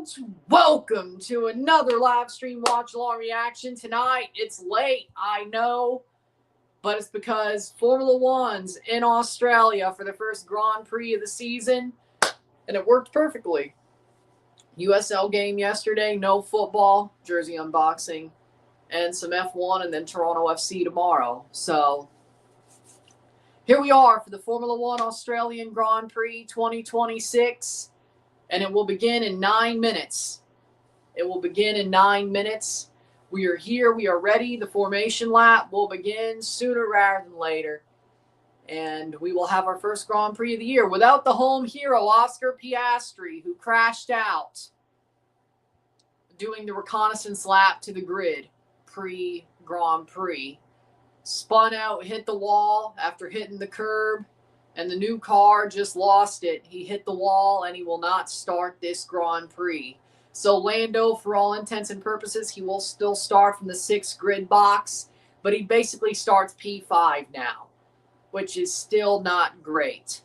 And welcome to another live stream watch-along reaction. Tonight, it's late, I know, but it's because Formula One's in Australia for the first Grand Prix of the season, and it worked perfectly. USL game yesterday, no football, jersey unboxing, and some F1, and then Toronto FC tomorrow. So here we are for the Formula One Australian Grand Prix 2026. And it will begin in 9 minutes. It will begin in 9 minutes. We are here. We are ready. The formation lap will begin sooner rather than later. And we will have our first Grand Prix of the year without the home hero, Oscar Piastri, who crashed out doing the reconnaissance lap to the grid pre-Grand Prix. Spun out, hit the wall after hitting the curb. And the new car just lost it. He hit the wall, and he will not start this Grand Prix. So Lando, for all intents and purposes, he will still start from the 6th grid box, but he basically starts P5 now, which is still not great.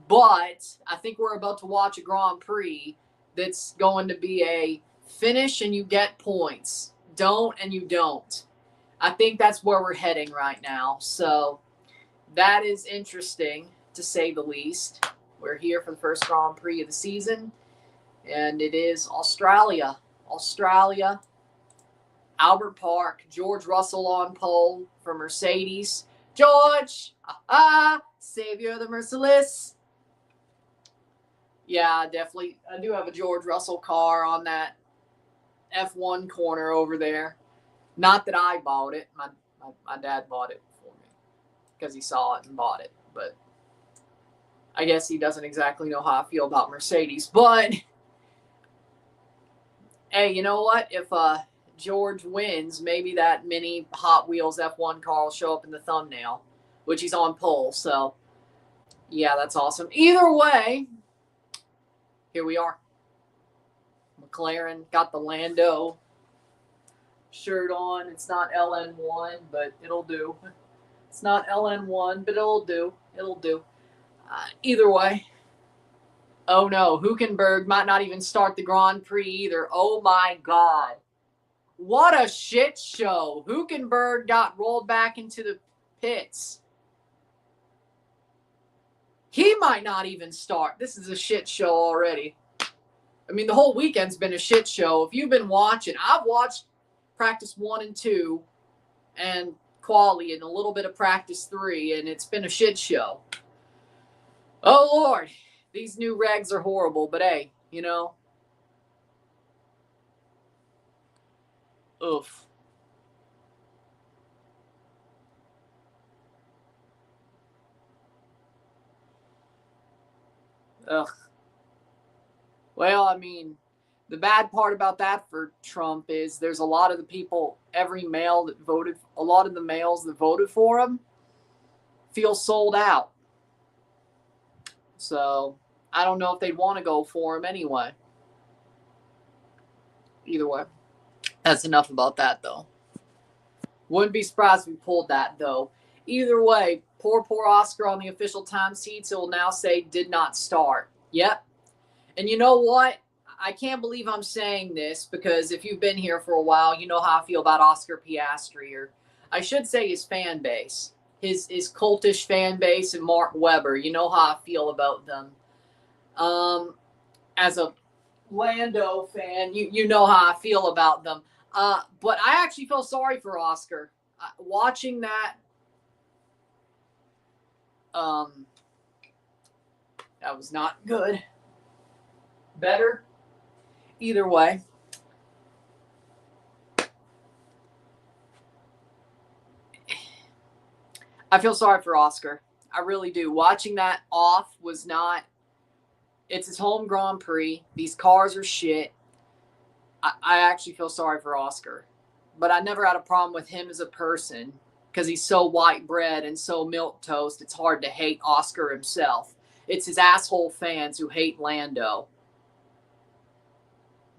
But I think we're about to watch a Grand Prix that's going to be a finish and you get points. Don't and you don't. I think that's where we're heading right now. So that is interesting, to say the least. We're here for the first Grand Prix of the season, and it is Australia. Australia, Albert Park, George Russell on pole for Mercedes. George, savior of the merciless. Yeah, definitely. I do have a George Russell car on that F1 corner over there. Not that I bought it. My dad bought it because he saw it and bought it. But I guess he doesn't exactly know how I feel about Mercedes. But hey, you know what? If George wins, maybe that mini Hot Wheels F1 car will show up in the thumbnail, which he's on pole. So yeah, that's awesome. Either way, here we are. McLaren got the Lando shirt on. It's not LN1, but it'll do. It's not LN1, but it'll do. It'll do. Either way. Oh, no. Hülkenberg might not even start the Grand Prix either. Oh, my God. What a shit show. Hülkenberg got rolled back into the pits. He might not even start. This is a shit show already. I mean, the whole weekend's been a shit show. If you've been watching, I've watched practice 1 and 2 and quali and a little bit of practice 3, and it's been a shit show. Oh, Lord. These new regs are horrible, but hey, you know. Oof. Ugh. Well, I mean, the bad part about that for Trump is there's a lot of the people, every male that voted, a lot of the males that voted for him feel sold out. So I don't know if they'd want to go for him anyway. Either way, that's enough about that, though. Wouldn't be surprised if we pulled that, though. Either way, poor Oscar on the official time sheets. It will now say did not start. Yep. And you know what? I can't believe I'm saying this because if you've been here for a while, you know how I feel about Oscar Piastri, or I should say his fan base, his cultish fan base, and Mark Webber. You know how I feel about them. As a Lando fan, you know how I feel about them. But I actually feel sorry for Oscar. Watching that, that was not good. Better. Either way. I feel sorry for Oscar. I really do. Watching that off was not... It's his home Grand Prix. These cars are shit. I actually feel sorry for Oscar. But I never had a problem with him as a person because he's so white bread and so milquetoast. It's hard to hate Oscar himself. It's his asshole fans who hate Lando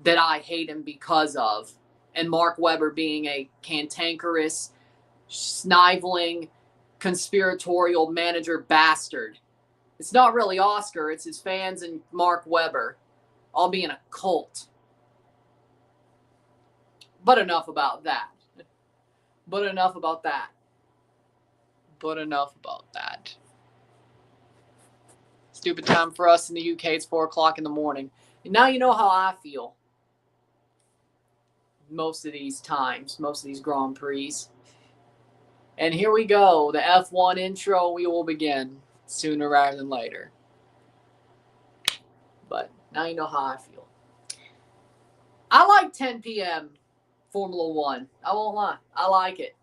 that I hate him because of. And Mark Webber being a cantankerous, sniveling, conspiratorial manager bastard. It's not really Oscar. It's his fans and Mark Webber all being a cult. But enough about that. But enough about that. But enough about that. Stupid time for us in the UK. It's 4 o'clock in the morning. And now you know how I feel. Most of these times. Most of these Grand Prix. And here we go. The F1 intro. We will begin sooner rather than later. But now you know how I feel. I like 10 p.m. Formula One. I won't lie. I like it.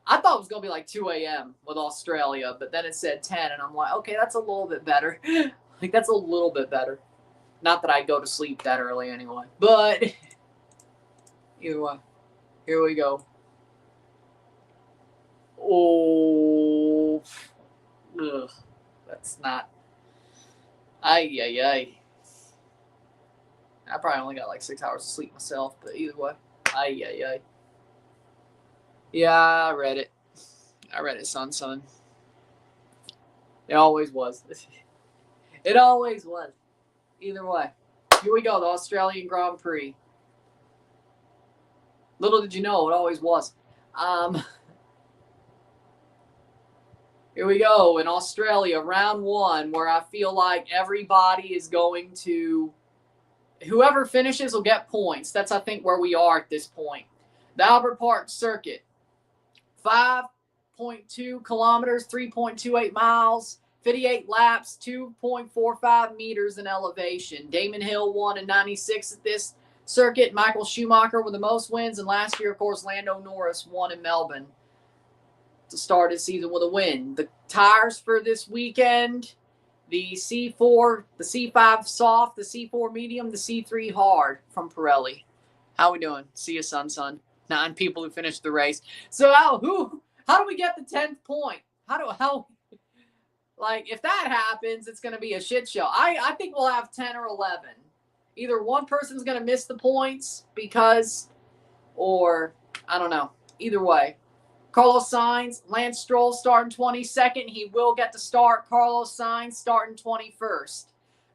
I thought it was going to be like 2 a.m. with Australia, but then it said 10, and I'm like, okay, that's a little bit better. Like, that's a little bit better. Not that I go to sleep that early anyway. But either way, here we go. Oh, ugh, that's not. Ay. I probably only got like 6 hours of sleep myself, but either way, ay. Yeah, I read it. Son. It always was. It always was. Either way, here we go. The Australian Grand Prix. Little did you know, it always was. Here we go in Australia, round 1, where I feel like everybody is going to. Whoever finishes will get points. That's, I think, where we are at this point. The Albert Park Circuit. 5.2 kilometers, 3.28 miles, 58 laps, 2.45 meters in elevation. Damon Hill won in 96 at this circuit. Michael Schumacher with the most wins. And last year, of course, Lando Norris won in Melbourne to start his season with a win. The tires for this weekend, the C4, the C5 soft, the C4 medium, the C3 hard from Pirelli. How we doing? See you, son. 9 people who finished the race. So how do we get the 10th point? Like, if that happens, it's going to be a shit show. I think we'll have 10 or 11. Either one person's going to miss the points or I don't know. Either way. Carlos Sainz, Lance Stroll starting 22nd. He will get to start. Carlos Sainz starting 21st.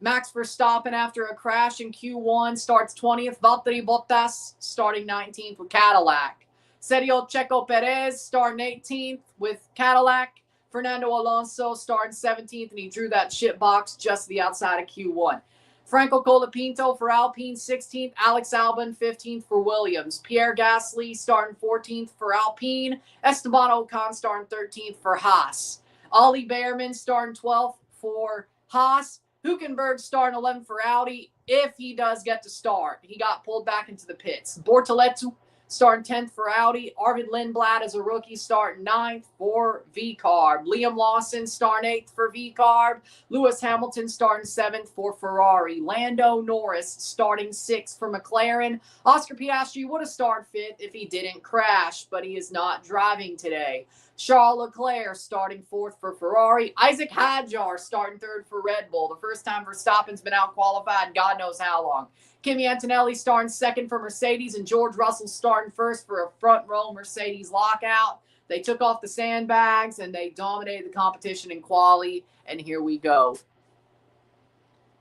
Max Verstappen, after a crash in Q1, starts 20th. Valtteri Bottas starting 19th with Cadillac. Sergio Checo Perez starting 18th with Cadillac. Fernando Alonso starting 17th, and he drew that shit box just the outside of Q1. Franco Colapinto for Alpine 16th. Alex Albon 15th for Williams. Pierre Gasly starting 14th for Alpine. Esteban Ocon starting 13th for Haas. Ollie Behrman starting 12th for Haas. Hülkenberg starting 11th for Audi if he does get to start. He got pulled back into the pits. Bortoletti starting 10th for Audi. Arvid Lindblad as a rookie starting 9th for VCarb. Liam Lawson starting 8th for VCarb. Lewis Hamilton starting 7th for Ferrari. Lando Norris starting 6th for McLaren. Oscar Piastri would have started 5th if he didn't crash, but he is not driving today. Charles Leclerc starting 4th for Ferrari. Isaac Hadjar starting 3rd for Red Bull. The first time Verstappen's been out-qualified God knows how long. Kimi Antonelli starting 2nd for Mercedes, and George Russell starting 1st for a front-row Mercedes lockout. They took off the sandbags, and they dominated the competition in quali, and here we go.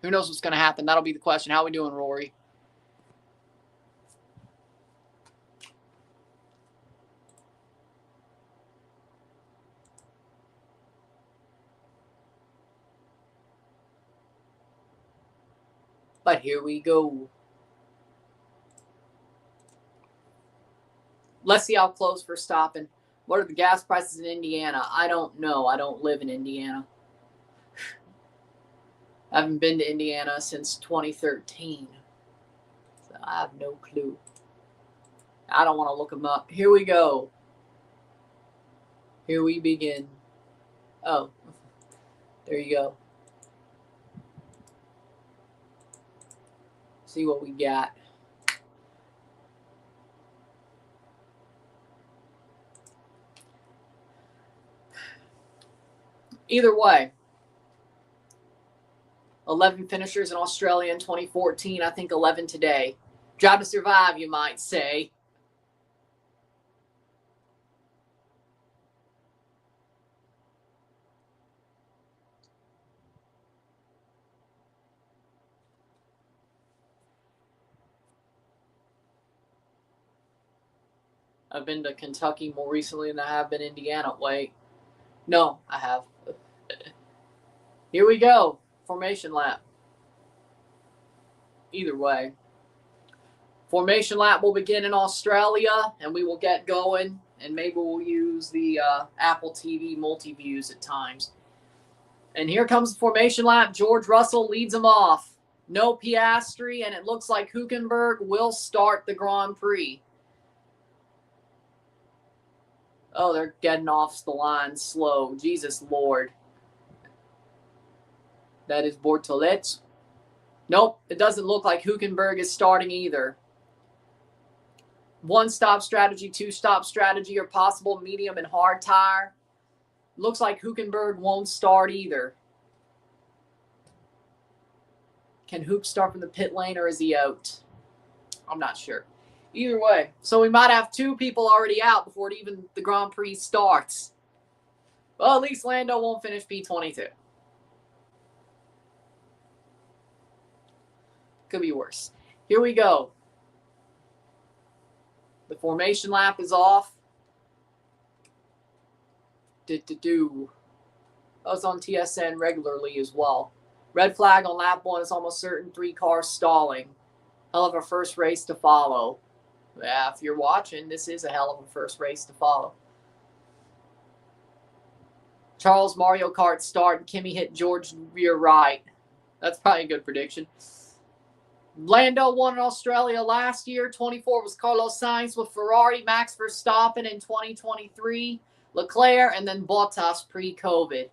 Who knows what's going to happen? That'll be the question. How we doing, Rory? But here we go. Let's see how close Verstappen. What are the gas prices in Indiana? I don't know. I don't live in Indiana. I haven't been to Indiana since 2013. So I have no clue. I don't want to look them up. Here we go. Here we begin. Oh, there you go. See what we got. Either way, 11 finishers in Australia in 2014. I think 11 today. Drive to survive, you might say. I've been to Kentucky more recently than I have been Indiana. Wait. No, I have. Here we go. Formation lap. Either way. Formation lap will begin in Australia, and we will get going, and maybe we'll use the Apple TV multi-views at times. And here comes the formation lap. George Russell leads them off. No Piastri, and it looks like Hülkenberg will start the Grand Prix. Oh, they're getting off the line slow. Jesus Lord. That is Bortolet. Nope, it doesn't look like Hülkenberg is starting either. One-stop strategy, two-stop strategy, or possible medium and hard tire. Looks like Hülkenberg won't start either. Can Hook start from the pit lane, or is he out? I'm not sure. Either way. So we might have two people already out before even the Grand Prix starts. Well, at least Lando won't finish P22. Could be worse. Here we go. The formation lap is off. I was on TSN regularly as well. Red flag on lap 1 is almost certain. 3 cars stalling. Hell of a first race to follow. Yeah, if you're watching, this is a hell of a first race to follow. Charles Mario Kart start. Kimi hit George rear right. That's probably a good prediction. Lando won in Australia last year. 24 was Carlos Sainz with Ferrari. Max Verstappen in 2023. Leclerc, and then Bottas pre-COVID.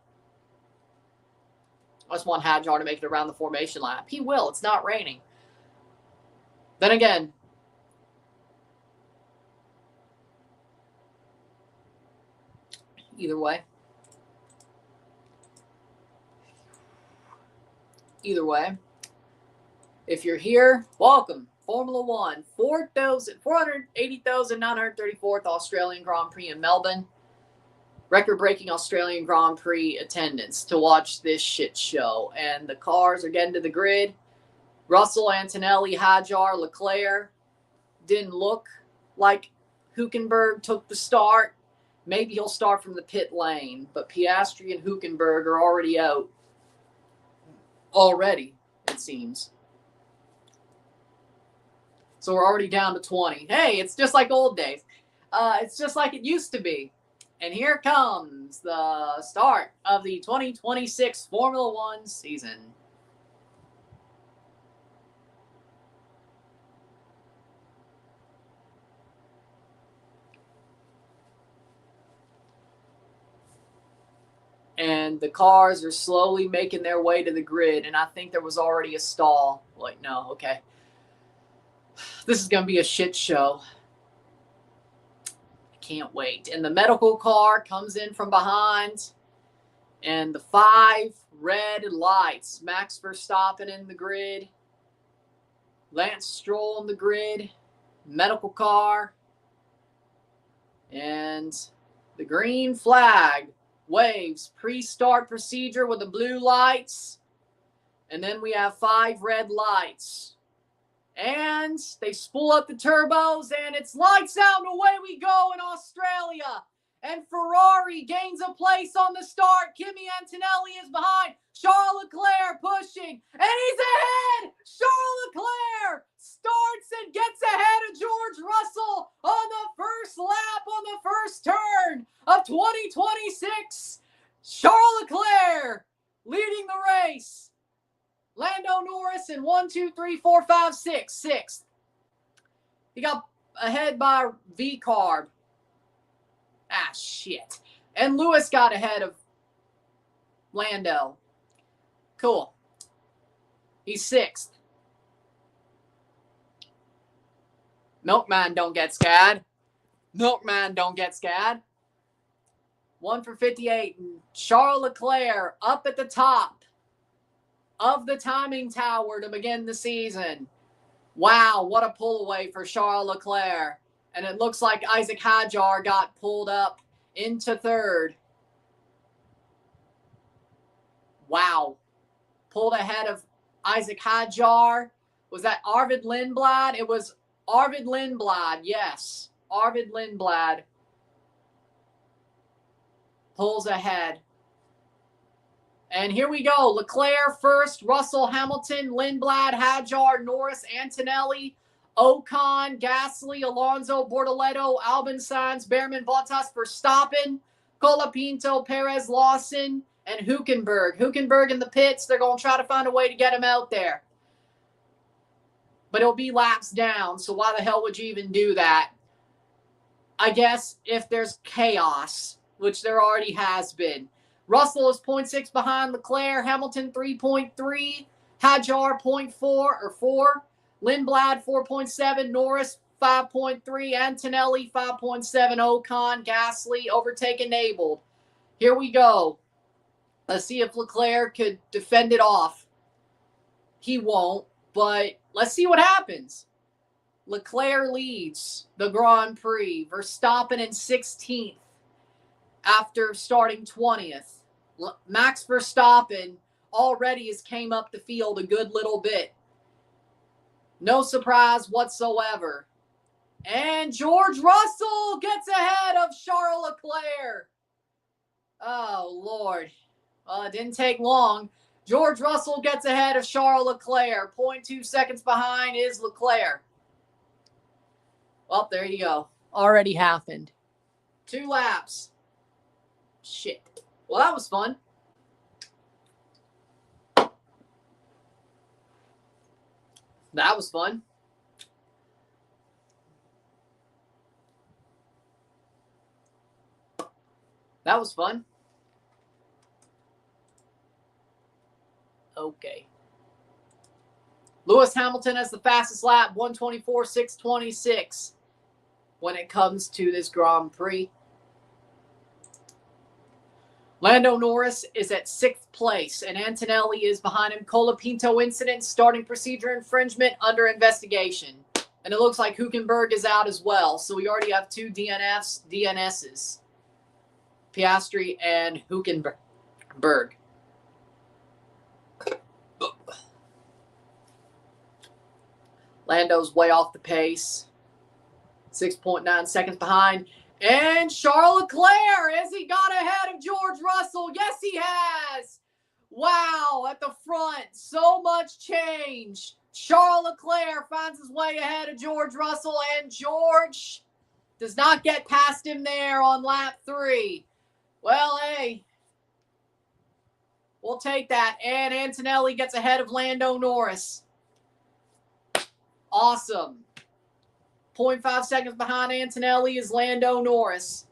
I just want Hadjar to make it around the formation lap. He will. It's not raining. Then again, either way, if you're here, welcome. Formula One, 480,934th Australian Grand Prix in Melbourne. Record-breaking Australian Grand Prix attendance to watch this shit show. And the cars are getting to the grid. Russell, Antonelli, Hadjar, Leclerc. Didn't look like Hülkenberg took the start. Maybe he'll start from the pit lane. But Piastri and Hülkenberg are already out. Already, it seems. So we're already down to 20. Hey, it's just like old days. It's just like it used to be. And here comes the start of the 2026 Formula One season. And the cars are slowly making their way to the grid. And I think there was already a stall. Like, no, okay. This is going to be a shit show. Can't wait. And the medical car comes in from behind. And the 5 red lights. Max Verstappen in the grid. Lance Stroll in the grid. Medical car. And the green flag waves pre-start procedure with the blue lights. And then we have 5 red lights. And they spool up the turbos, and it's lights out, and away we go in Australia. And Ferrari gains a place on the start. Kimi Antonelli is behind. Charles Leclerc pushing, and he's ahead. Charles Leclerc starts and gets ahead of George Russell on the first lap, on the first turn of 2026. Charles Leclerc leading the race. Lando Norris in 1, 2, 3, 4, 5, 6. 6th. He got ahead by V-Carb. Ah, shit. And Lewis got ahead of Lando. Cool. He's 6th. Milkman don't get scared. Milkman don't get scared. 1 for 58. And Charles Leclerc up at the top of the timing tower to begin the season. Wow, what a pull away for Charles Leclerc. And it looks like Isaac Hadjar got pulled up into 3rd. Wow. Pulled ahead of Isaac Hadjar. Was that Arvid Lindblad? It was Arvid Lindblad, yes. Arvid Lindblad pulls ahead. And here we go. Leclerc first, Russell, Hamilton, Lindblad, Hadjar, Norris, Antonelli, Ocon, Gasly, Alonso, Bortoleto, Albon, Sainz, Behrman, Bottas, Verstappen, Colapinto, Perez, Lawson, and Hülkenberg. Hülkenberg in the pits. They're going to try to find a way to get him out there. But it'll be laps down, so why the hell would you even do that? I guess if there's chaos, which there already has been. Russell is 0.6 behind Leclerc, Hamilton 3.3, Hadjar 0.4 or 4, Lindblad 4.7, Norris 5.3, Antonelli 5.7, Ocon, Gasly, overtake enabled. Here we go. Let's see if Leclerc could defend it off. He won't, but let's see what happens. Leclerc leads the Grand Prix. Verstappen in 16th after starting 20th. Max Verstappen already has came up the field a good little bit. No surprise whatsoever. And George Russell gets ahead of Charles Leclerc. Oh, Lord. Well, it didn't take long. George Russell gets ahead of Charles Leclerc. 0.2 seconds behind is Leclerc. Well, there you go. Already happened. 2 laps. Shit. Well, that was fun. That was fun. That was fun. Okay. Lewis Hamilton has the fastest lap, 1:24.626 when it comes to this Grand Prix. Lando Norris is at 6th place, and Antonelli is behind him. Colapinto incident, starting procedure infringement under investigation. And it looks like Hülkenberg is out as well. So we already have 2 DNSs. Piastri and Hülkenberg. Lando's way off the pace. 6.9 seconds behind. And Charles Leclerc, has he got ahead of George Russell? Yes, he has. Wow, at the front, so much change. Charles Leclerc finds his way ahead of George Russell, and George does not get past him there on lap 3. Well, hey, we'll take that. And Antonelli gets ahead of Lando Norris. Awesome. 0.5 seconds behind Antonelli is Lando Norris.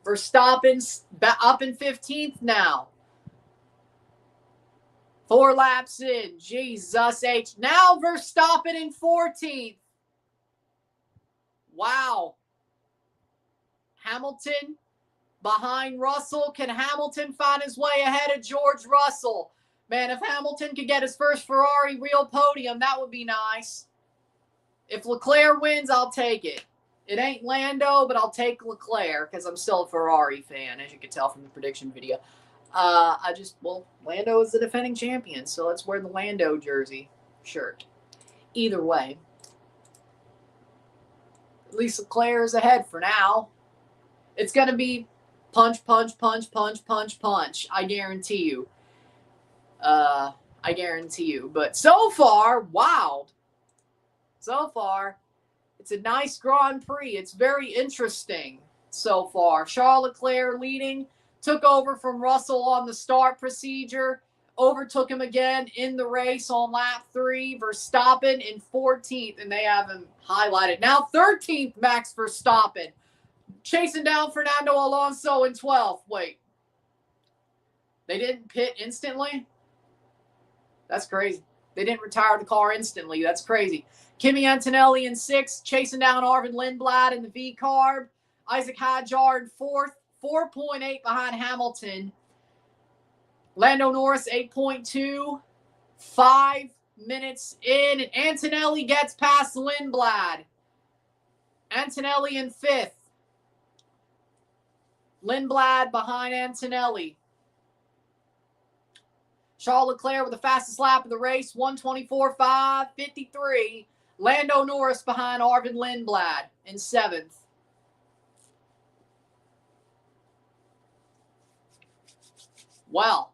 Verstappen's up in 15th now. 4 laps in. Jesus H. Now Verstappen in 14th. Wow. Hamilton behind Russell. Can Hamilton find his way ahead of George Russell? Man, if Hamilton could get his first Ferrari real podium, that would be nice. If Leclerc wins, I'll take it. It ain't Lando, but I'll take Leclerc because I'm still a Ferrari fan, as you can tell from the prediction video. Lando is the defending champion, so let's wear the Lando jersey shirt. Either way, at least Leclerc is ahead for now. It's going to be punch, punch, punch, punch, punch, punch. I guarantee you. But so far, wow. So far, it's a nice Grand Prix. It's very interesting so far. Charles Leclerc leading, took over from Russell on the start procedure, overtook him again in the race on lap 3. Verstappen in 14th, and they have him highlighted. Now 13th, Max Verstappen, chasing down Fernando Alonso in 12th. Wait, they didn't pit instantly? That's crazy. They didn't retire the car instantly. That's crazy. Kimi Antonelli in 6th, chasing down Arvid Lindblad in the V-Carb. Isaac Hadjar in 4th, 4.8 behind Hamilton. Lando Norris, 8.2, 5 minutes in, and Antonelli gets past Lindblad. Antonelli in 5th. Lindblad behind Antonelli. Charles Leclerc with the fastest lap of the race, 1:24.553. Lando Norris behind Arvid Lindblad in 7th. Well,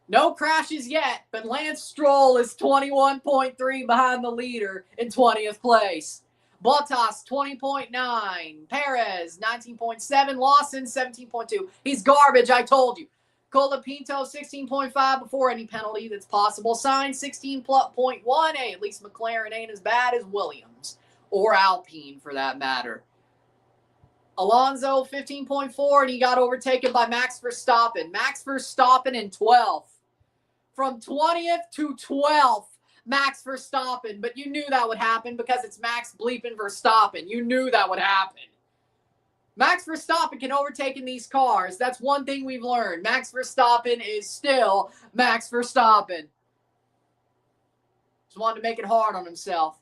no crashes yet, but Lance Stroll is 21.3 behind the leader in 20th place. Bottas, 20.9. Perez, 19.7. Lawson, 17.2. He's garbage, I told you. Colapinto, 16.5 before any penalty that's possible. Sainz, 16.1. Hey, at least McLaren ain't as bad as Williams. Or Alpine, for that matter. Alonso, 15.4, and he got overtaken by Max Verstappen. Max Verstappen in 12th. From 20th to 12th. Max Verstappen, but you knew that would happen because it's Max bleeping Verstappen. You knew that would happen. Max Verstappen can overtake in these cars. That's one thing we've learned. Max Verstappen is still Max Verstappen. Just wanted to make it hard on himself.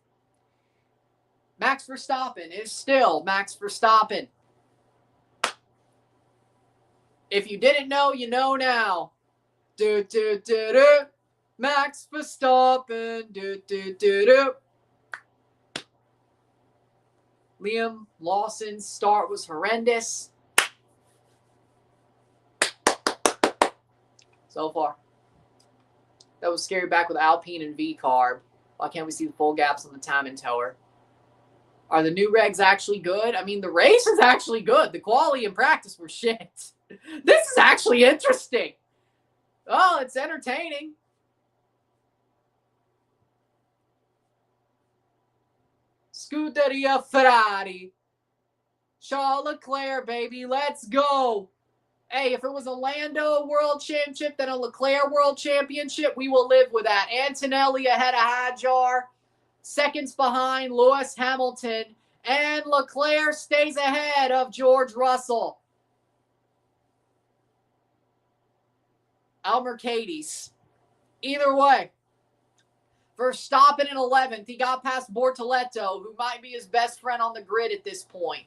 Max Verstappen is still Max Verstappen. If you didn't know, you know now. Do, do, do, do. Max Verstappen. Do, do, do, do. Liam Lawson's start was horrendous. So far. That was scary back with Alpine and V-Carb. Why can't we see the full gaps on the timing tower? Are the new regs actually good? I mean, the race is actually good. The quality and practice were shit. This is actually interesting. Oh, it's entertaining. Scuderia Ferrari. Charles Leclerc, baby. Let's go. Hey, if it was a Lando World Championship, then a Leclerc World Championship, we will live with that. Antonelli ahead of Hadjar. Seconds behind Lewis Hamilton. And Leclerc stays ahead of George Russell. Mercedes. Either way. Verstappen in 11th. He got past Bortoleto, who might be his best friend on the grid at this point.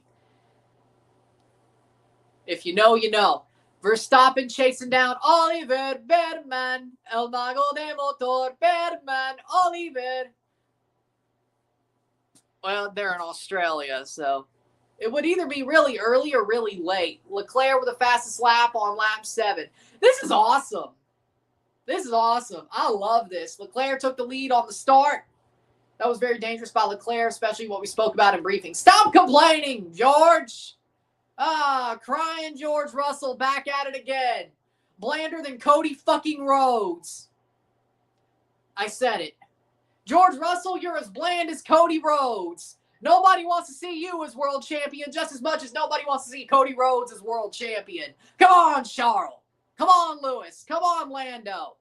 If you know, you know. Verstappen chasing down Oliver Berman. El Mago de Motor Berman. Oliver. Well, they're in Australia, so it would either be really early or really late. Leclerc with the fastest lap on lap 7. This is awesome. This is awesome. I love this. Leclerc took the lead on the start. That was very dangerous by Leclerc, especially what we spoke about in briefing. Stop complaining, George. Crying George Russell back at it again. Blander than Cody fucking Rhodes. I said it. George Russell, you're as bland as Cody Rhodes. Nobody wants to see you as world champion just as much as nobody wants to see Cody Rhodes as world champion. Come on, Charles. Come on, Lewis. Come on, Lando.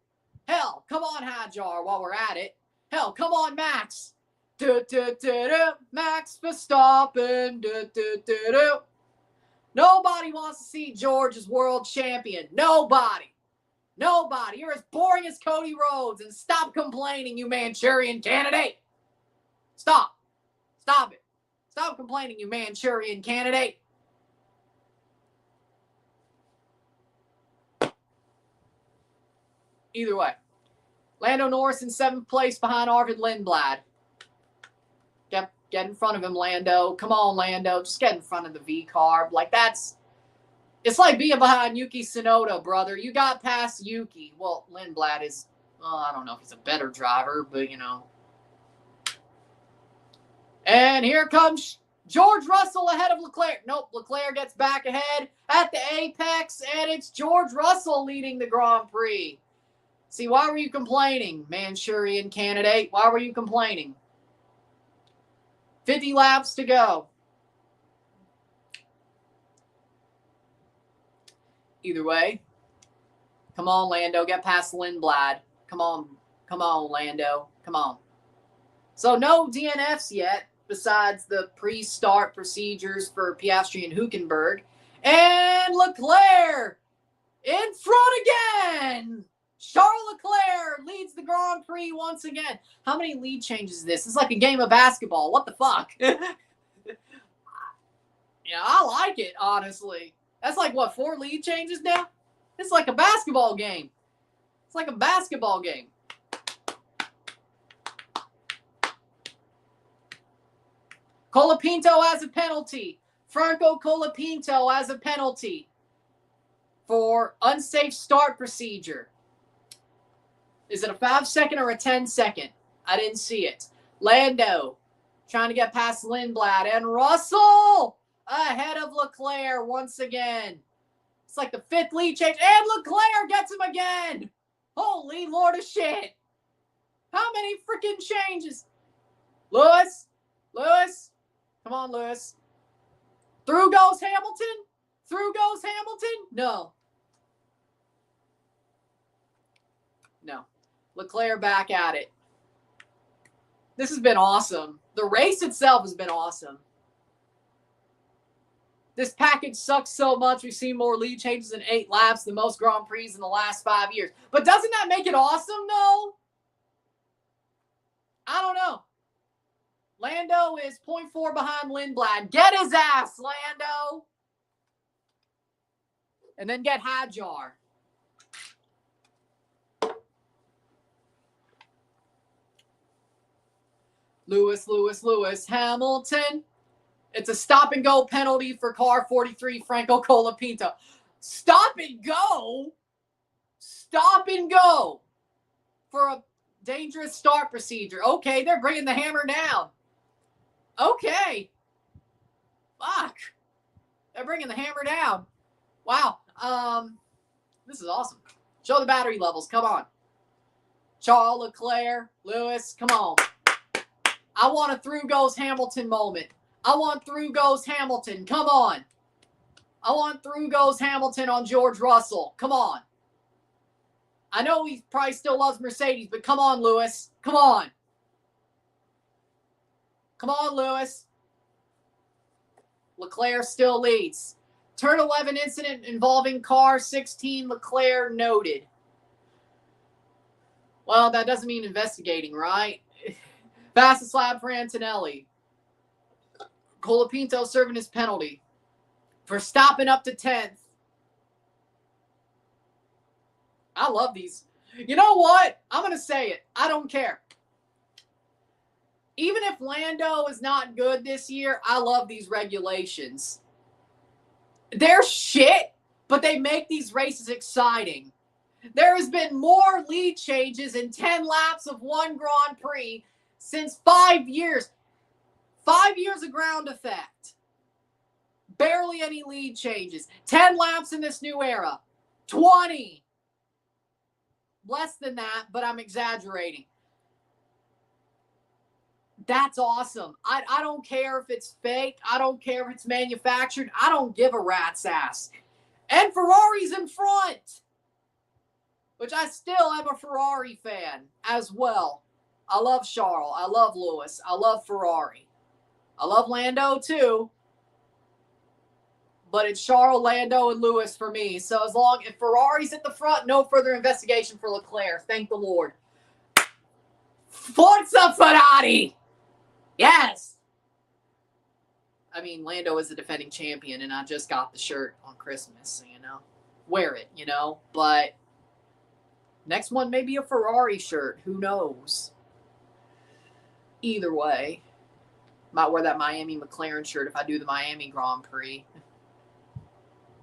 Hell, come on, Hadjar, while we're at it. Hell, come on, Max. Max Verstappen. Nobody wants to see George as world champion. Nobody. Nobody. You're as boring as Cody Rhodes. And stop complaining, you Manchurian candidate. Stop. Stop it. Stop complaining, you Manchurian candidate. Either way. Lando Norris in 7th place behind Arvid Lindblad. Get in front of him, Lando. Come on, Lando. Just get in front of the V-Carb. Like, it's like being behind Yuki Tsunoda, brother. You got past Yuki. Well, Lindblad is, I don't know if he's a better driver, but, you know. And here comes George Russell ahead of Leclerc. Nope, Leclerc gets back ahead at the apex, and it's George Russell leading the Grand Prix. See, why were you complaining, Manchurian candidate? Why were you complaining? 50 laps to go. Either way. Come on, Lando. Get past Lindblad. Come on. Come on, Lando. Come on. So no DNFs yet, besides the pre-start procedures for Piastri and Hülkenberg. And Leclerc in front again. Charles Leclerc leads the Grand Prix once again. How many lead changes is this? It's like a game of basketball. What the fuck? Yeah, I like it, honestly. That's like, what, 4 lead changes now? It's like a basketball game. It's like a basketball game. Colapinto has a penalty. Franco Colapinto has a penalty for unsafe start procedure. Is it a 5-second or a 10-second? I didn't see it. Lando trying to get past Lindblad. And Russell ahead of Leclerc once again. It's like the 5th lead change. And Leclerc gets him again. Holy Lord of shit. How many freaking changes? Lewis. Come on, Lewis. Through goes Hamilton. No. Leclerc back at it. This has been awesome. The race itself has been awesome. This package sucks so much. We've seen more lead changes in 8 laps than most Grand Prix in the last 5 years. But doesn't that make it awesome, though? I don't know. Lando is 0.4 behind Lindblad. Get his ass, Lando. And then get Hadjar. Lewis, Hamilton. It's a stop and go penalty for car 43, Franco Colapinto. Stop and go for a dangerous start procedure. Okay, they're bringing the hammer down. Okay. Fuck. They're bringing the hammer down. Wow. This is awesome. Show the battery levels. Come on. Charles, Leclerc, Lewis, come on. I want a through goes Hamilton moment. I want through goes Hamilton. Come on. I want through goes Hamilton on George Russell. Come on. I know he probably still loves Mercedes, but come on, Lewis. Come on. Come on, Lewis. Leclerc still leads. Turn 11 incident involving car 16, Leclerc noted. Well, that doesn't mean investigating, right? Fastest lap for Antonelli. Colapinto serving his penalty for stopping up to 10th. I love these. You know what? I'm going to say it. I don't care. Even if Lando is not good this year, I love these regulations. They're shit, but they make these races exciting. There has been more lead changes in 10 laps of one Grand Prix since 5 years. 5 years of ground effect. Barely any lead changes. 10 laps in this new era. 20. Less than that, but I'm exaggerating. That's awesome. I don't care if it's fake. I don't care if it's manufactured. I don't give a rat's ass. And Ferrari's in front. Which I still am a Ferrari fan as well. I love Charles. I love Lewis. I love Ferrari. I love Lando too. But it's Charles, Lando, and Lewis for me. So if Ferrari's at the front, no further investigation for Leclerc. Thank the Lord. Forza Ferrari! Yes! I mean, Lando is the defending champion, and I just got the shirt on Christmas, so, wear it, But next one may be a Ferrari shirt. Who knows? Either way. Might wear that Miami McLaren shirt if I do the Miami Grand Prix.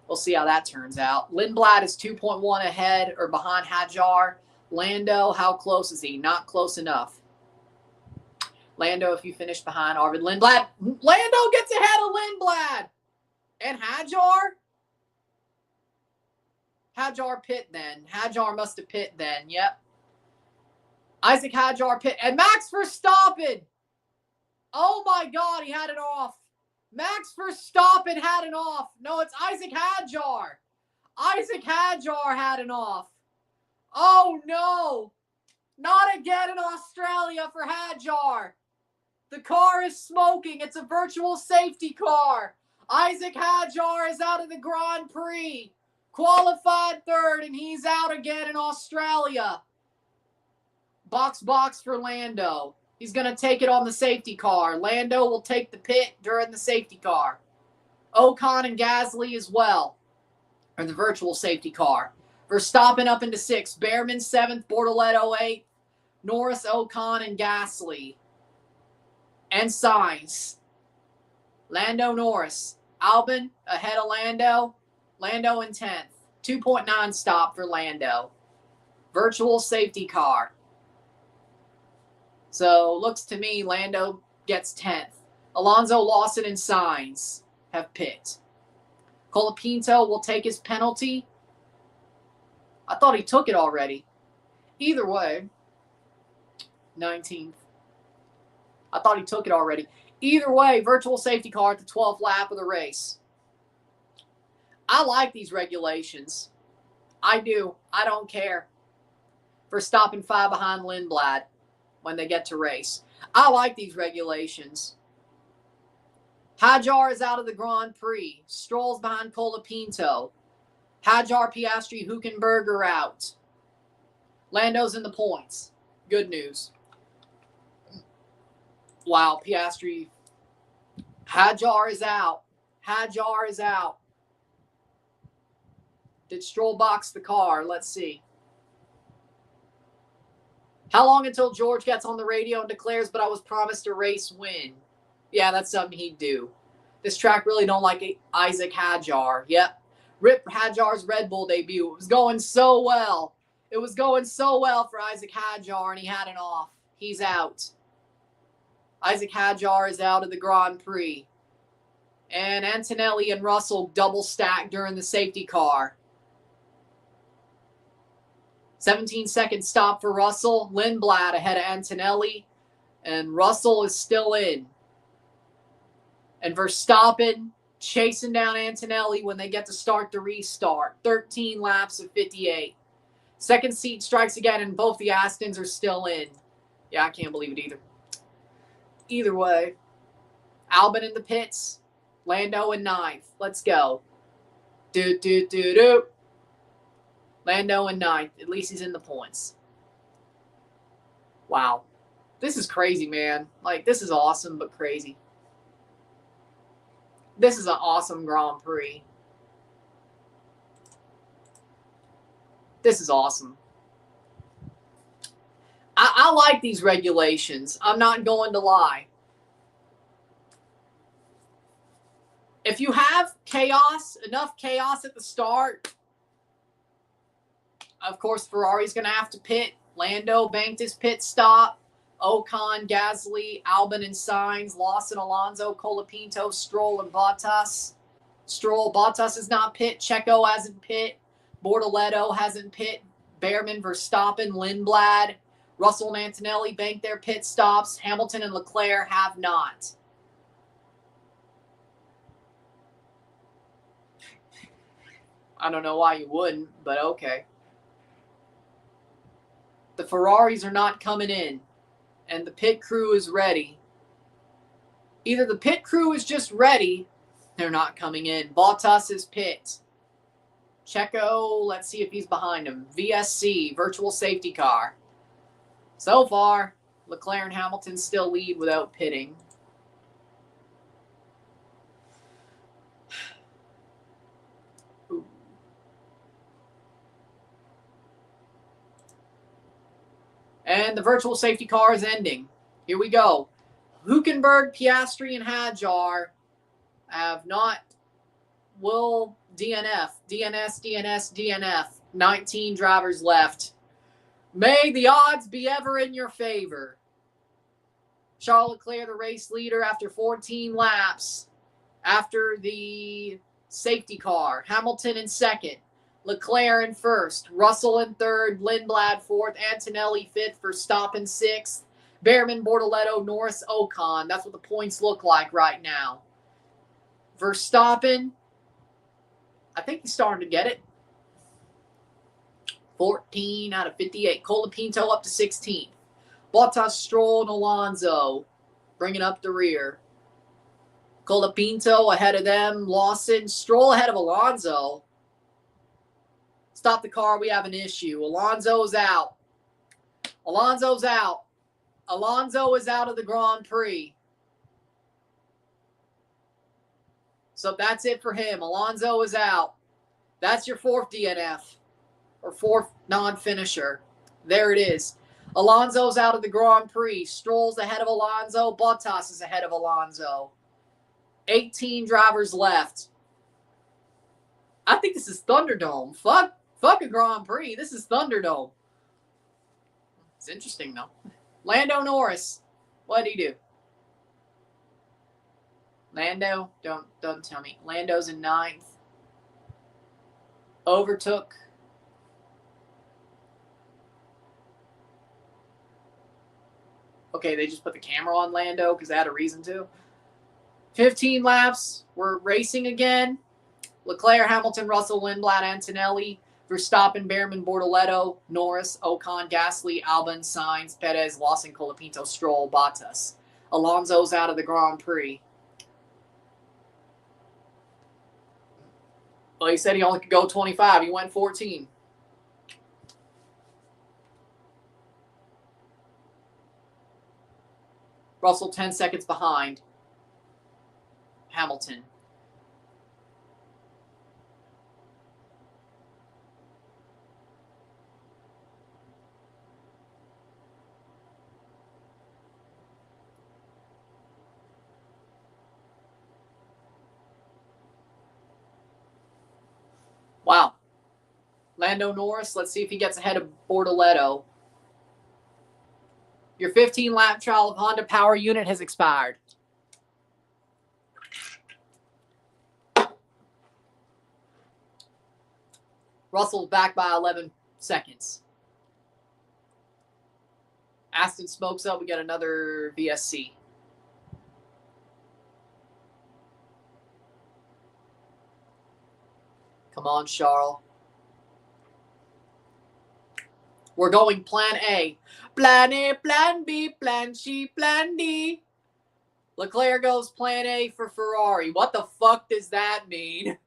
We'll see how that turns out. Lindblad is 2.1 ahead or behind Hadjar. Lando, how close is he? Not close enough. Lando, if you finish behind Arvid Lindblad. Lando gets ahead of Lindblad. And Hadjar? Hadjar pit then. Hadjar must have pit then. Yep. Isaac Hadjar pit. And Max Verstappen. Oh my God, he had it off. Max Verstappen had it off. No, it's Isaac Hadjar. Isaac Hadjar had it off. Oh no. Not again in Australia for Hadjar. The car is smoking. It's a virtual safety car. Isaac Hadjar is out of the Grand Prix. Qualified third, and he's out again in Australia. Box for Lando. He's going to take it on the safety car. Lando will take the pit during the safety car. Ocon and Gasly as well. Or the virtual safety car. Verstappen up into 6th. Behrman 7th. Bortoletto 8th. Norris, Ocon, and Gasly. And Sainz. Lando Norris. Albon ahead of Lando. Lando in 10th. 2.9 stop for Lando. Virtual safety car. So looks to me Lando gets 10th. Alonso, Lawson, and Sainz have pit. Colapinto will take his penalty. I thought he took it already. Either way, 19th. I thought he took it already. Either way, virtual safety car at the 12th lap of the race. I like these regulations. I do. I don't care for stopping 5 behind Lindblad when they get to race. I like these regulations. Hadjar is out of the Grand Prix. Stroll's behind Colapinto. Hadjar, Piastri, Hülkenberg are out. Lando's in the points. Good news. Wow, Piastri. Hadjar is out. Hadjar is out. Did Stroll box the car? Let's see. How long until George gets on the radio and declares, but I was promised a race win? Yeah, that's something he'd do. This track really don't like Isaac Hadjar. Yep. Rip Hadjar's Red Bull debut. It was going so well. It was going so well for Isaac Hadjar, and he had it off. He's out. Isaac Hadjar is out of the Grand Prix. And Antonelli and Russell double stacked during the safety car. 17-second stop for Russell. Lindblad ahead of Antonelli. And Russell is still in. And Verstappen chasing down Antonelli when they get to start the restart. 13 laps of 58. Second seat strikes again, and both the Astons are still in. Yeah, I can't believe it either. Either way. Albon in the pits. Lando in 9th. Let's go. Do. Lando in 9th. At least he's in the points. Wow. This is crazy, man. Like, this is awesome, but crazy. This is an awesome Grand Prix. This is awesome. I like these regulations. I'm not going to lie. If you have chaos, enough chaos at the start, of course, Ferrari's going to have to pit. Lando banked his pit stop. Ocon, Gasly, Albon, and Sainz. Lawson, Alonso, Colapinto, Stroll, and Bottas. Bottas is not pit. Checo hasn't pit. Bortoleto hasn't pit. Behrman, Verstappen, Lindblad, Russell, and Antonelli banked their pit stops. Hamilton and Leclerc have not. I don't know why you wouldn't, but okay. The Ferraris are not coming in, and the pit crew is ready. Either the pit crew is just ready, they're not coming in. Bottas is pit. Checo, let's see if he's behind him. VSC, virtual safety car. So far, Leclerc and Hamilton still lead without pitting. And the virtual safety car is ending. Here we go. Hülkenberg, Piastri, and Hadjar have not will DNF. DNF. 19 drivers left. May the odds be ever in your favor. Charles Leclerc, the race leader after 14 laps. After the safety car. Hamilton in second. Leclerc in first, Russell in third, Lindblad fourth, Antonelli fifth, Verstappen sixth, Behrman, Bortoleto, Norris, Ocon. That's what the points look like right now. Verstappen, I think he's starting to get it. 14 out of 58. Colapinto up to 16th. Bottas, Stroll, and Alonso bringing up the rear. Colapinto ahead of them. Lawson, Stroll ahead of Alonso. Stop the car, we have an issue. Alonso's out. Alonso is out of the Grand Prix. So that's it for him. Alonso is out. That's your fourth DNF. Or fourth non-finisher. There it is. Alonso's out of the Grand Prix. Stroll's ahead of Alonso. Bottas is ahead of Alonso. 18 drivers left. I think this is Thunderdome. Fuck a Grand Prix. This is Thunderdome. It's interesting, though. Lando Norris. What did he do? Lando? Don't tell me. Lando's in 9th. Overtook. Okay, they just put the camera on Lando because they had a reason to. 15 laps. We're racing again. Leclerc, Hamilton, Russell, Lindblad, Antonelli, Verstappen, Behrman, Bortoleto, Norris, Ocon, Gasly, Albon, Sainz, Perez, Lawson, Colapinto, Stroll, Bottas. Alonso's out of the Grand Prix. Well, he said he only could go 25. He went 14. Russell 10 seconds behind Hamilton. Wow. Lando Norris, let's see if he gets ahead of Bortoleto. Your 15-lap trial of Honda Power Unit has expired. Russell's back by 11 seconds. Aston smokes up. We got another VSC. Come on, Charles. We're going plan A. Plan A, plan B, plan C, plan D. Leclerc goes plan A for Ferrari. What the fuck does that mean?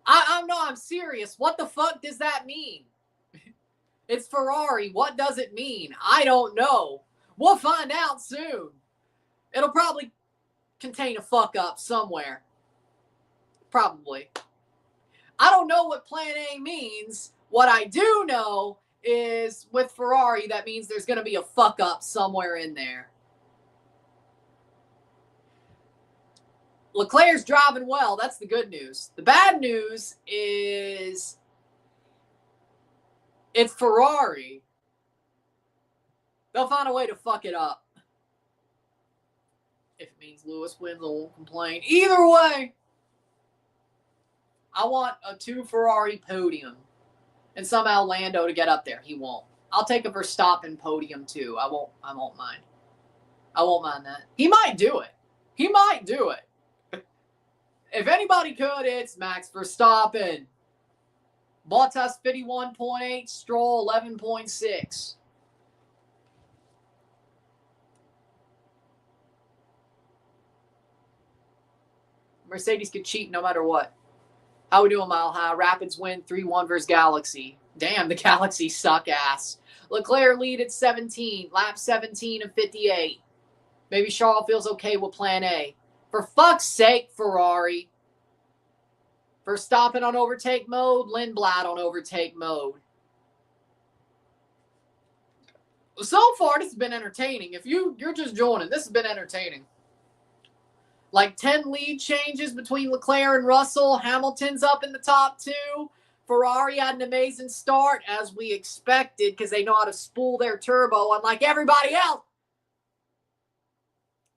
I'm serious. What the fuck does that mean? It's Ferrari. What does it mean? I don't know. We'll find out soon. It'll probably contain a fuck up somewhere. Probably. I don't know what plan A means. What I do know is with Ferrari, that means there's going to be a fuck up somewhere in there. Leclerc's driving well. That's the good news. The bad news is it's Ferrari. They'll find a way to fuck it up. If it means Lewis wins, I won't complain. Either way, I want a 2 Ferrari podium. And somehow Lando to get up there. He won't. I'll take a Verstappen podium too. I won't mind. I won't mind that. He might do it. He might do it. If anybody could, it's Max Verstappen. Bottas 51.8, Stroll 11.6. Mercedes could cheat no matter what. How we doing, Mile High? Rapids win 3-1 versus Galaxy. Damn, the Galaxy suck ass. Leclerc lead at 17. Lap 17 of 58. Maybe Charles feels okay with plan A. For fuck's sake, Ferrari. Verstappen on overtake mode. Lindblad on overtake mode. So far, this has been entertaining. If you're just joining, this has been entertaining. Like 10 lead changes between Leclerc and Russell. Hamilton's up in the top 2. Ferrari had an amazing start, as we expected, because they know how to spool their turbo, unlike everybody else.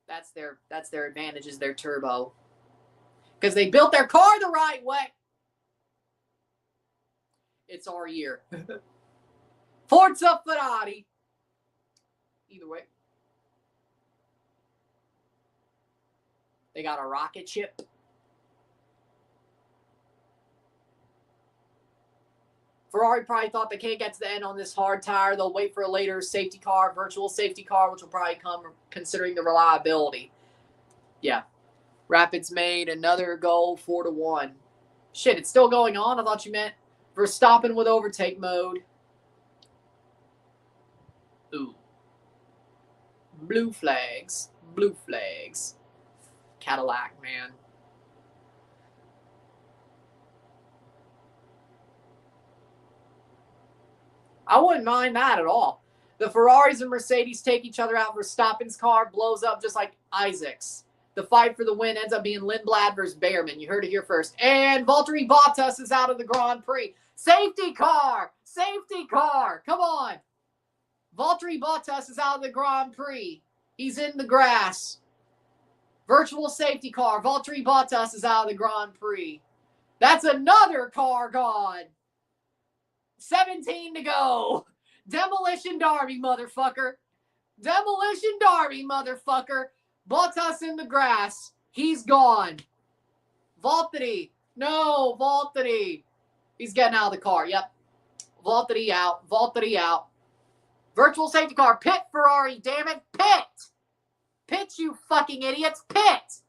That's their advantage, is their turbo. Because they built their car the right way. It's our year. Forza Ferrari. Either way. They got a rocket ship. Ferrari probably thought they can't get to the end on this hard tire. They'll wait for a later safety car, virtual safety car, which will probably come considering the reliability. Yeah. Rapids made another goal, 4-1. Shit, it's still going on? I thought you meant Verstappen with overtake mode. Ooh. Blue flags. Blue flags. Cadillac, man. I wouldn't mind that at all. The Ferraris and Mercedes take each other out. Verstappen's car blows up just like Isaac's. The fight for the win ends up being Lindblad versus Behrman. You heard it here first. And Valtteri Bottas is out of the Grand Prix. Safety car! Safety car! Come on. Valtteri Bottas is out of the Grand Prix. He's in the grass. Virtual safety car. Valtteri Bottas is out of the Grand Prix. That's another car gone. 17 to go. Demolition Derby, motherfucker. Demolition Derby, motherfucker. Bottas in the grass. He's gone. Valtteri. No, Valtteri. He's getting out of the car. Yep. Valtteri out. Valtteri out. Virtual safety car. Pit, Ferrari. Damn it. Pit. Pit, you fucking idiots. Pit.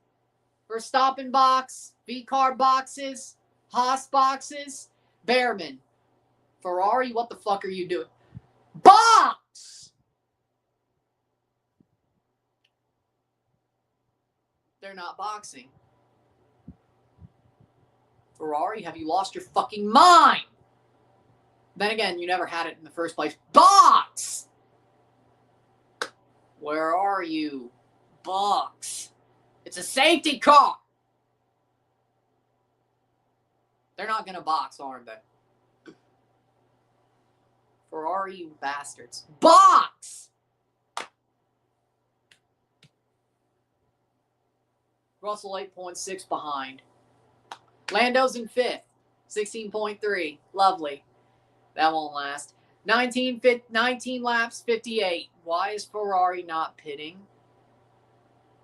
Verstappen box. V-car boxes. Haas boxes. Behrman. Ferrari, what the fuck are you doing? Box! They're not boxing. Ferrari, have you lost your fucking mind? Then again, you never had it in the first place. Box! Where are you? Box. It's a safety car. They're not going to box, aren't they? Ferrari, you bastards. Box! Russell 8.6 behind. Lando's in 5th. 16.3. Lovely. That won't last. 19 laps, 58. Why is Ferrari not pitting?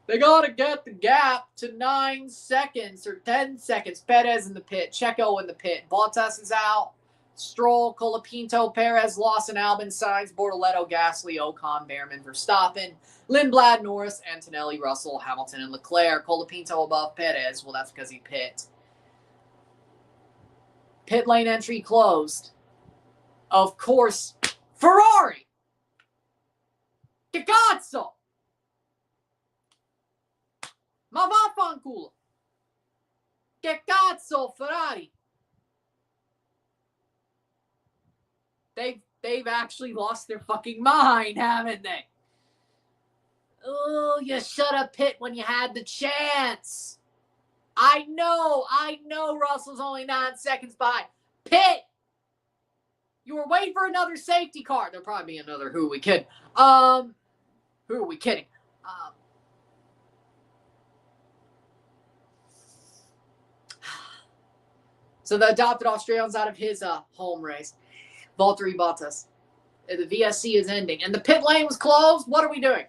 They got to get the gap to 9 seconds or 10 seconds. Perez in the pit. Checo in the pit. Bottas is out. Stroll, Colapinto, Perez, Lawson, Albon, Sainz, Bortoleto, Gasly, Ocon, Behrman, Verstappen, Lindblad, Norris, Antonelli, Russell, Hamilton, and Leclerc. Colapinto above Perez. Well, that's because he pit. Pit lane entry closed. Of course, Ferrari. Che cazzo? Ma vaffanculo. Che cazzo, Ferrari? They've actually lost their fucking mind, haven't they? Oh, you should have pit when you had the chance. I know, Russell's only 9 seconds behind. Pit! You were waiting for another safety car. There'll probably be another Who Are We Kidding? Who are we kidding? So the adopted Australian's out of his home race. Valtteri Bottas. The VSC is ending. And the pit lane was closed. What are we doing?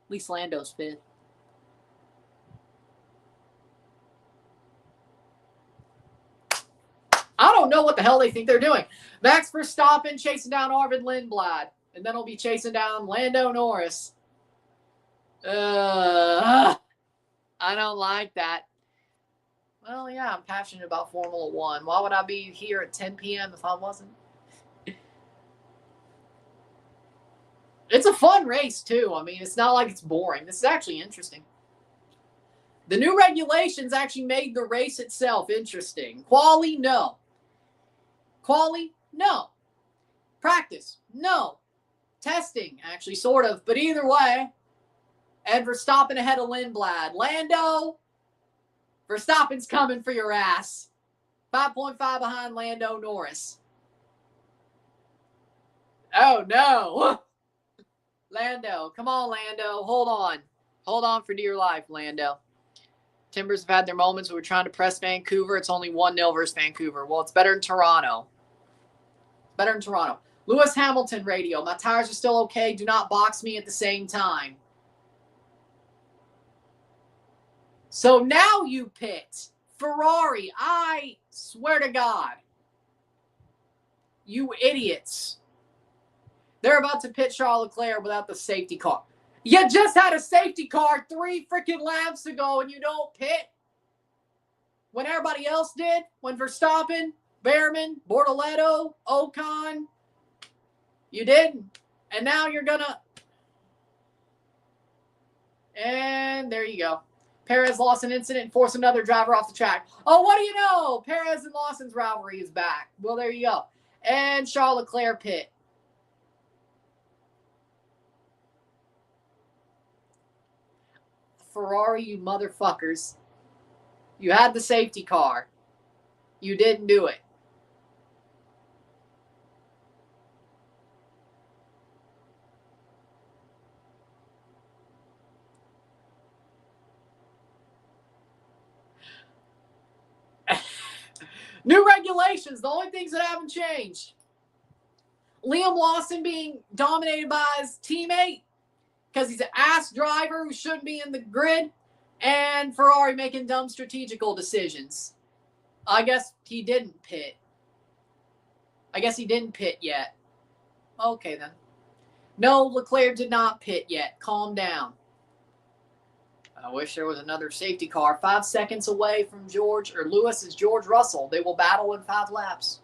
At least Lando's 5th. I don't know what the hell they think they're doing. Max Verstappen chasing down Arvid Lindblad. And then he'll be chasing down Lando Norris. I don't like that. Well, yeah, I'm passionate about Formula One. Why would I be here at 10 p.m. if I wasn't? It's a fun race, too. I mean, it's not like it's boring. This is actually interesting. The new regulations actually made the race itself interesting. Quali, no. Quali, no. Practice, no. Testing, actually, sort of. But either way, Ed Verstappen ahead of Lindblad. Lando, Verstappen's coming for your ass. 5.5 behind Lando Norris. Oh, no. Lando, come on, Lando. Hold on. Hold on for dear life, Lando. Timbers have had their moments. We're trying to press Vancouver. It's only 1-0 versus Vancouver. Well, it's better in Toronto. Better in Toronto. Lewis Hamilton radio. My tires are still okay. Do not box me at the same time. So now you pit. Ferrari, I swear to God. You idiots. They're about to pit Charles Leclerc without the safety car. You just had a safety car 3 freaking laps ago and you don't pit? When everybody else did? When Verstappen, Behrman, Bortoleto, Ocon, you didn't. And now you're gonna... And there you go. Perez lost an incident and forced another driver off the track. Oh, what do you know? Perez and Lawson's rivalry is back. Well, there you go. And Charles Leclerc pit. Ferrari, you motherfuckers. You had the safety car. You didn't do it. New regulations, the only things that haven't changed. Liam Lawson being dominated by his teammate because he's an ass driver who shouldn't be in the grid, and Ferrari making dumb strategical decisions. I guess he didn't pit. I guess he didn't pit yet. Okay, then. No, Leclerc did not pit yet. Calm down. I wish there was another safety car 5 seconds away from Lewis is George Russell. They will battle in 5 laps.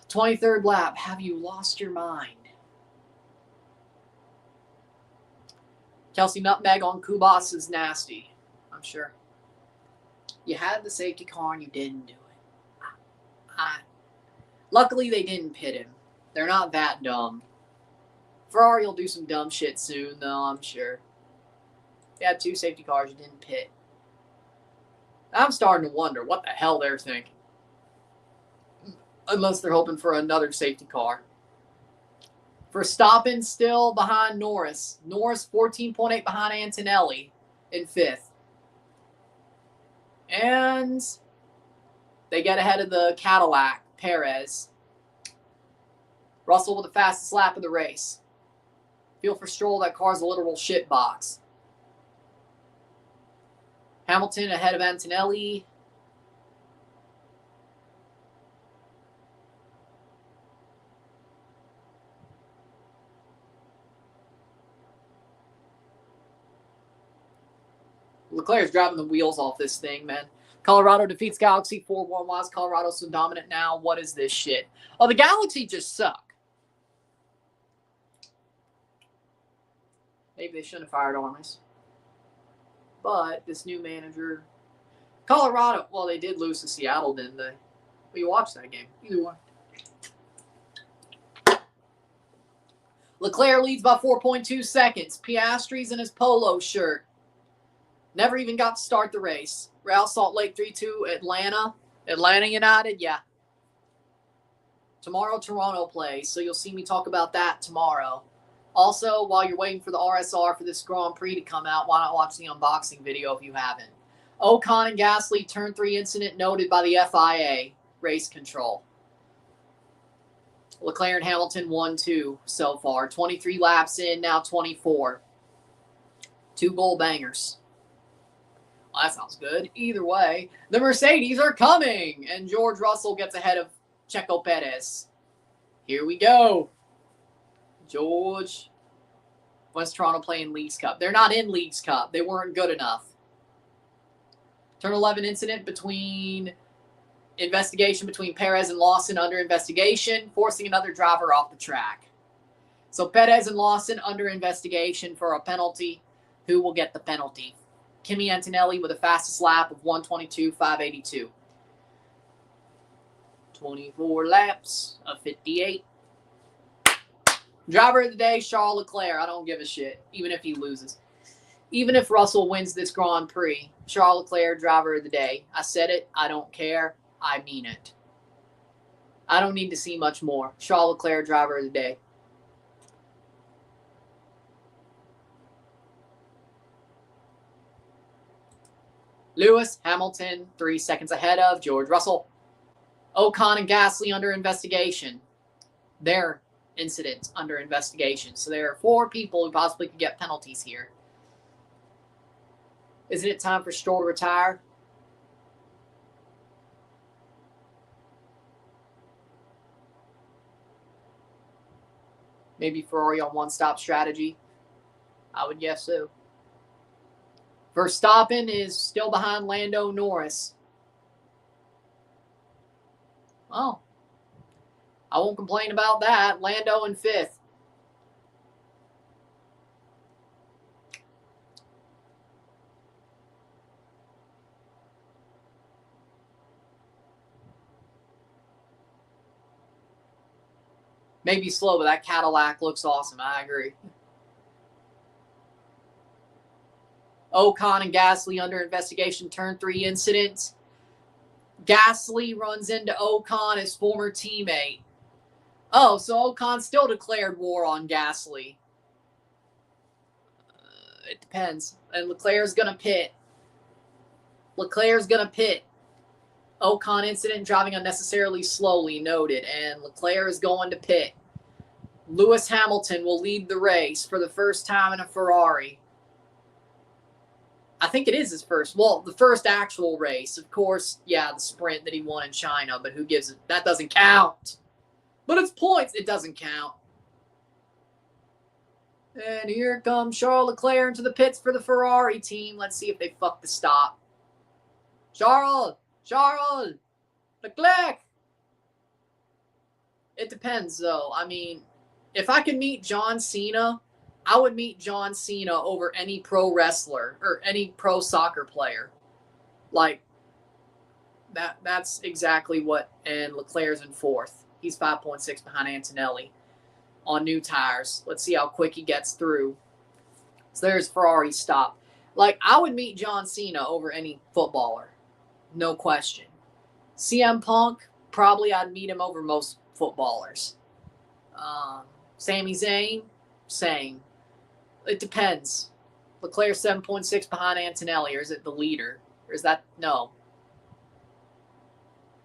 23rd lap. Have you lost your mind? Kelsey Nutmeg on Kubas is nasty. I'm sure. You had the safety car and you didn't do it. Luckily, they didn't pit him. They're not that dumb. Ferrari will do some dumb shit soon, though, I'm sure. You had 2 safety cars, you didn't pit. I'm starting to wonder what the hell they're thinking. Unless they're hoping for another safety car. Verstappen still behind Norris. Norris 14.8 behind Antonelli in 5th. And they get ahead of the Cadillac, Perez. Russell with the fastest lap of the race. Feel for Stroll, that car's a literal shit box. Hamilton ahead of Antonelli. Leclerc's driving the wheels off this thing, man. Colorado defeats Galaxy 4-1. Why is Colorado so dominant now? What is this shit? Oh, the Galaxy just suck. Maybe they shouldn't have fired Armis. But this new manager... Colorado, well, they did lose to Seattle, didn't they? Well, you watched that game. Either one. Leclerc leads by 4.2 seconds. Piastri's in his polo shirt. Never even got to start the race. Real Salt Lake 3-2 Atlanta. Atlanta United, yeah. Tomorrow Toronto plays, so you'll see me talk about that tomorrow. Also, while you're waiting for the RSR for this Grand Prix to come out, why not watch the unboxing video if you haven't? Ocon and Gasly turn 3 incident noted by the FIA. Race control. Leclerc and Hamilton 1-2 so far. 23 laps in, now 24. 2 goal bangers. Well, that sounds good. Either way, the Mercedes are coming, and George Russell gets ahead of Checo Perez. Here we go. George. When's Toronto playing Leagues Cup? They're not in Leagues Cup. They weren't good enough. Turn 11 incident investigation between Perez and Lawson under investigation, forcing another driver off the track. So Perez and Lawson under investigation for a penalty. Who will get the penalty? Kimi Antonelli with the fastest lap of 1:22.582. 24 laps of 58. Driver of the day, Charles Leclerc. I don't give a shit, even if he loses. Even if Russell wins this Grand Prix, Charles Leclerc, driver of the day. I said it. I don't care. I mean it. I don't need to see much more. Charles Leclerc, driver of the day. Lewis, Hamilton, 3 seconds ahead of George Russell. Ocon and Gasly under investigation. Their incidents under investigation. So there are 4 people who possibly could get penalties here. Isn't it time for Stroll to retire? Maybe Ferrari on one-stop strategy? I would guess so. Verstappen is still behind Lando Norris. Well, I won't complain about that. Lando in 5th. Maybe slow, but that Cadillac looks awesome. I agree. Ocon and Gasly under investigation, turn 3 incident. Gasly runs into Ocon, his former teammate. Oh, so Ocon still declared war on Gasly. It depends. And Leclerc's going to pit. Ocon incident, driving unnecessarily slowly, noted. And Leclerc is going to pit. Lewis Hamilton will lead the race for the first time in a Ferrari. I think it is his first. Well, the first actual race. Of course, yeah, the sprint that he won in China, but who gives it? That doesn't count. But it's points. It doesn't count. And here comes Charles Leclerc into the pits for the Ferrari team. Let's see if they fuck the stop. Charles Leclerc. It depends, though. I mean, if I could meet John Cena, I would meet John Cena over any pro wrestler or any pro soccer player. Like, that's exactly what, and Leclerc's in 4th. He's 5.6 behind Antonelli on new tires. Let's see how quick he gets through. So there's Ferrari stop. Like, I would meet John Cena over any footballer. No question. CM Punk, probably I'd meet him over most footballers. Sami Zayn, same. It depends. Leclerc 7.6 behind Antonelli, or is it the leader? Or is that, no.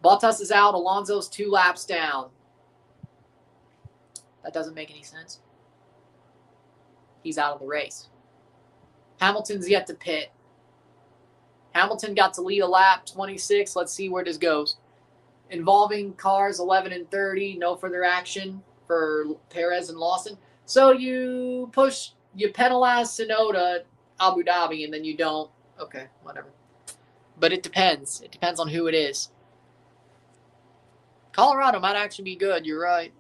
Bottas is out. Alonso's 2 laps down. That doesn't make any sense. He's out of the race. Hamilton's yet to pit. Hamilton got to lead a lap, 26. Let's see where this goes. Involving cars 11 and 30. No further action for Perez and Lawson. So you penalize Tsunoda, Abu Dhabi, and then you don't. Okay, whatever. But it depends. It depends on who it is. Colorado might actually be good. You're right.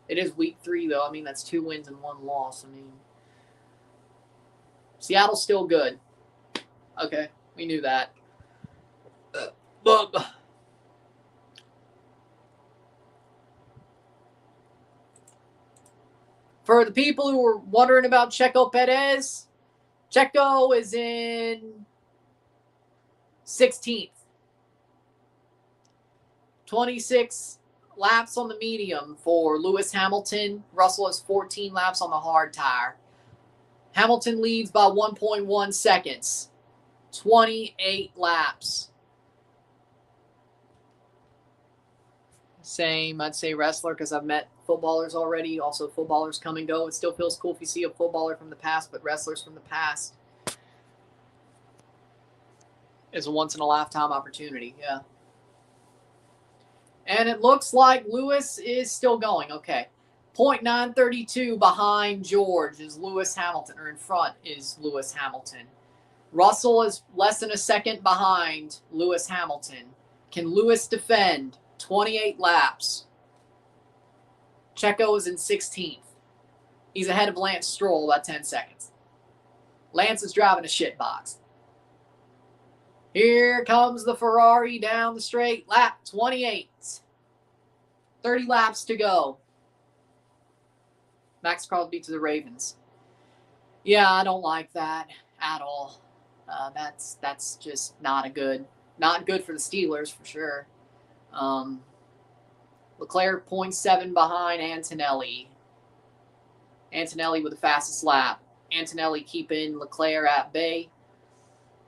It is week 3, though. I mean, that's 2 wins and 1 loss. I mean, Seattle's still good. Okay, we knew that. For the people who were wondering about Checo Perez, Checo is in 16th. 26 laps on the medium for Lewis Hamilton. Russell has 14 laps on the hard tire. Hamilton leads by 1.1 seconds. 28 laps. Same, I'd say wrestler because I've met footballers already. Also, footballers come and go. It still feels cool if you see a footballer from the past, but wrestlers from the past is a once-in-a-lifetime opportunity, yeah. And it looks like Lewis is still going. Okay. 0.932 behind George is Lewis Hamilton, or in front is Lewis Hamilton. Russell is less than a second behind Lewis Hamilton. Can Lewis defend? 28 laps. Checo is in 16th. He's ahead of Lance Stroll about 10 seconds. Lance is driving a shit box. Here comes the Ferrari down the straight. Lap 28. 30 laps to go. Max Crosby to the Ravens. Yeah, I don't like that at all. That's just not good for the Steelers for sure. Leclerc 0.7 behind Antonelli. Antonelli with the fastest lap. Antonelli keeping Leclerc at bay.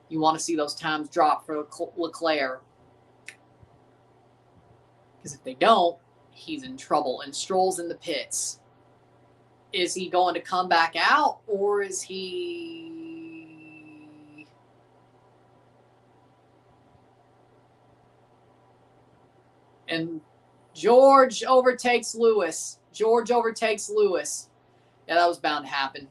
You want to see those times drop for Leclerc. Because if they don't, he's in trouble. And Stroll's in the pits. Is he going to come back out, or is he... And George overtakes Lewis. Yeah, that was bound to happen.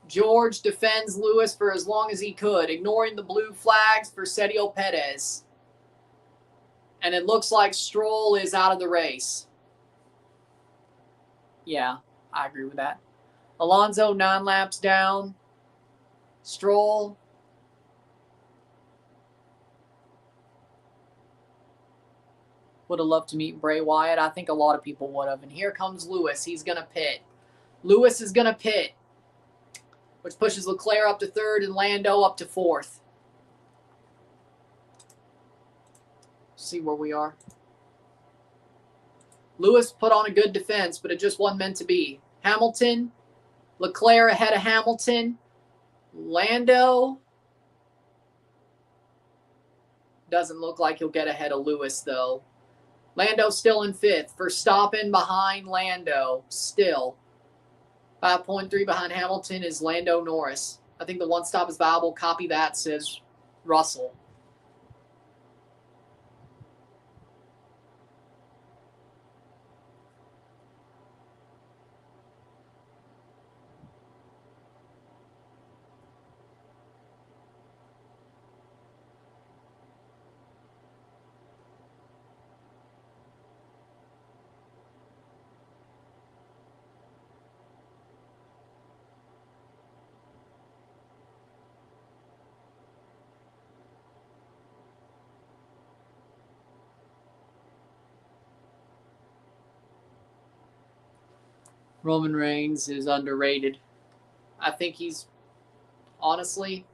George defends Lewis for as long as he could, ignoring the blue flags for Sergio Perez. And it looks like Stroll is out of the race. Yeah, I agree with that. Alonso 9 laps down. Stroll. Would have loved to meet Bray Wyatt. I think a lot of people would have. And here comes Lewis. He's going to pit. Lewis is going to pit. which pushes Leclerc up to third and Lando up to fourth. See where we are. Lewis put on a good defense, but it just wasn't meant to be. Hamilton, Leclerc ahead of Hamilton. Lando doesn't look like he'll get ahead of Lewis, though. Lando still in fifth. Verstappen behind Lando still. 5.3 behind Hamilton is Lando Norris. I think the one stop is viable. Copy that, says Russell. Roman Reigns is underrated. I think he's, honestly,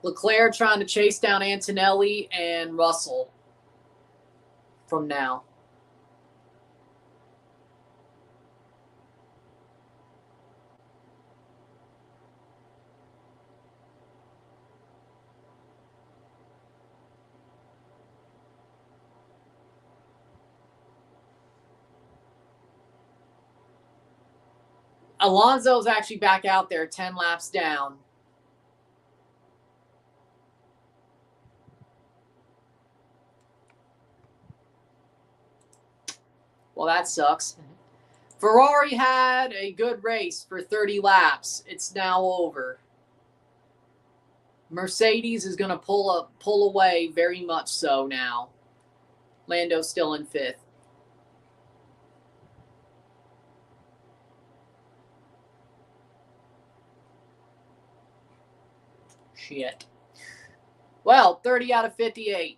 Leclerc trying to chase down Antonelli and Russell from now. Alonso's actually back out there 10 laps down. Well, that sucks. Ferrari had a good race for 30 laps. It's now over. Mercedes is going to pull away very much so now. Lando's still in fifth. Shit. Well, 30 out of 58.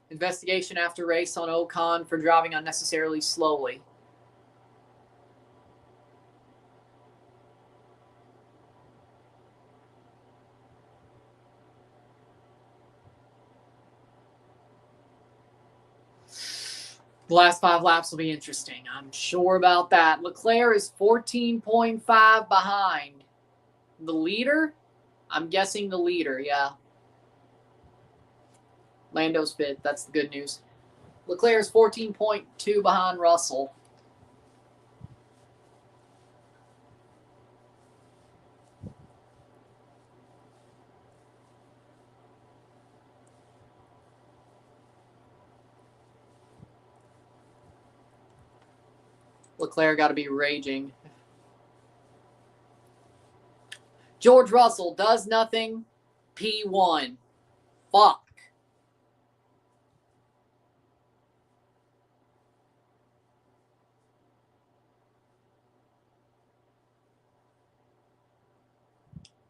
Investigation after race on Ocon for driving unnecessarily slowly. The last 5 laps will be interesting. I'm sure about that. Leclerc is 14.5 behind. The leader? I'm guessing the leader, yeah. Lando's fifth. That's the good news. Leclerc is 14.2 behind Russell. Leclerc got to be raging. George Russell does nothing. P1. Fuck.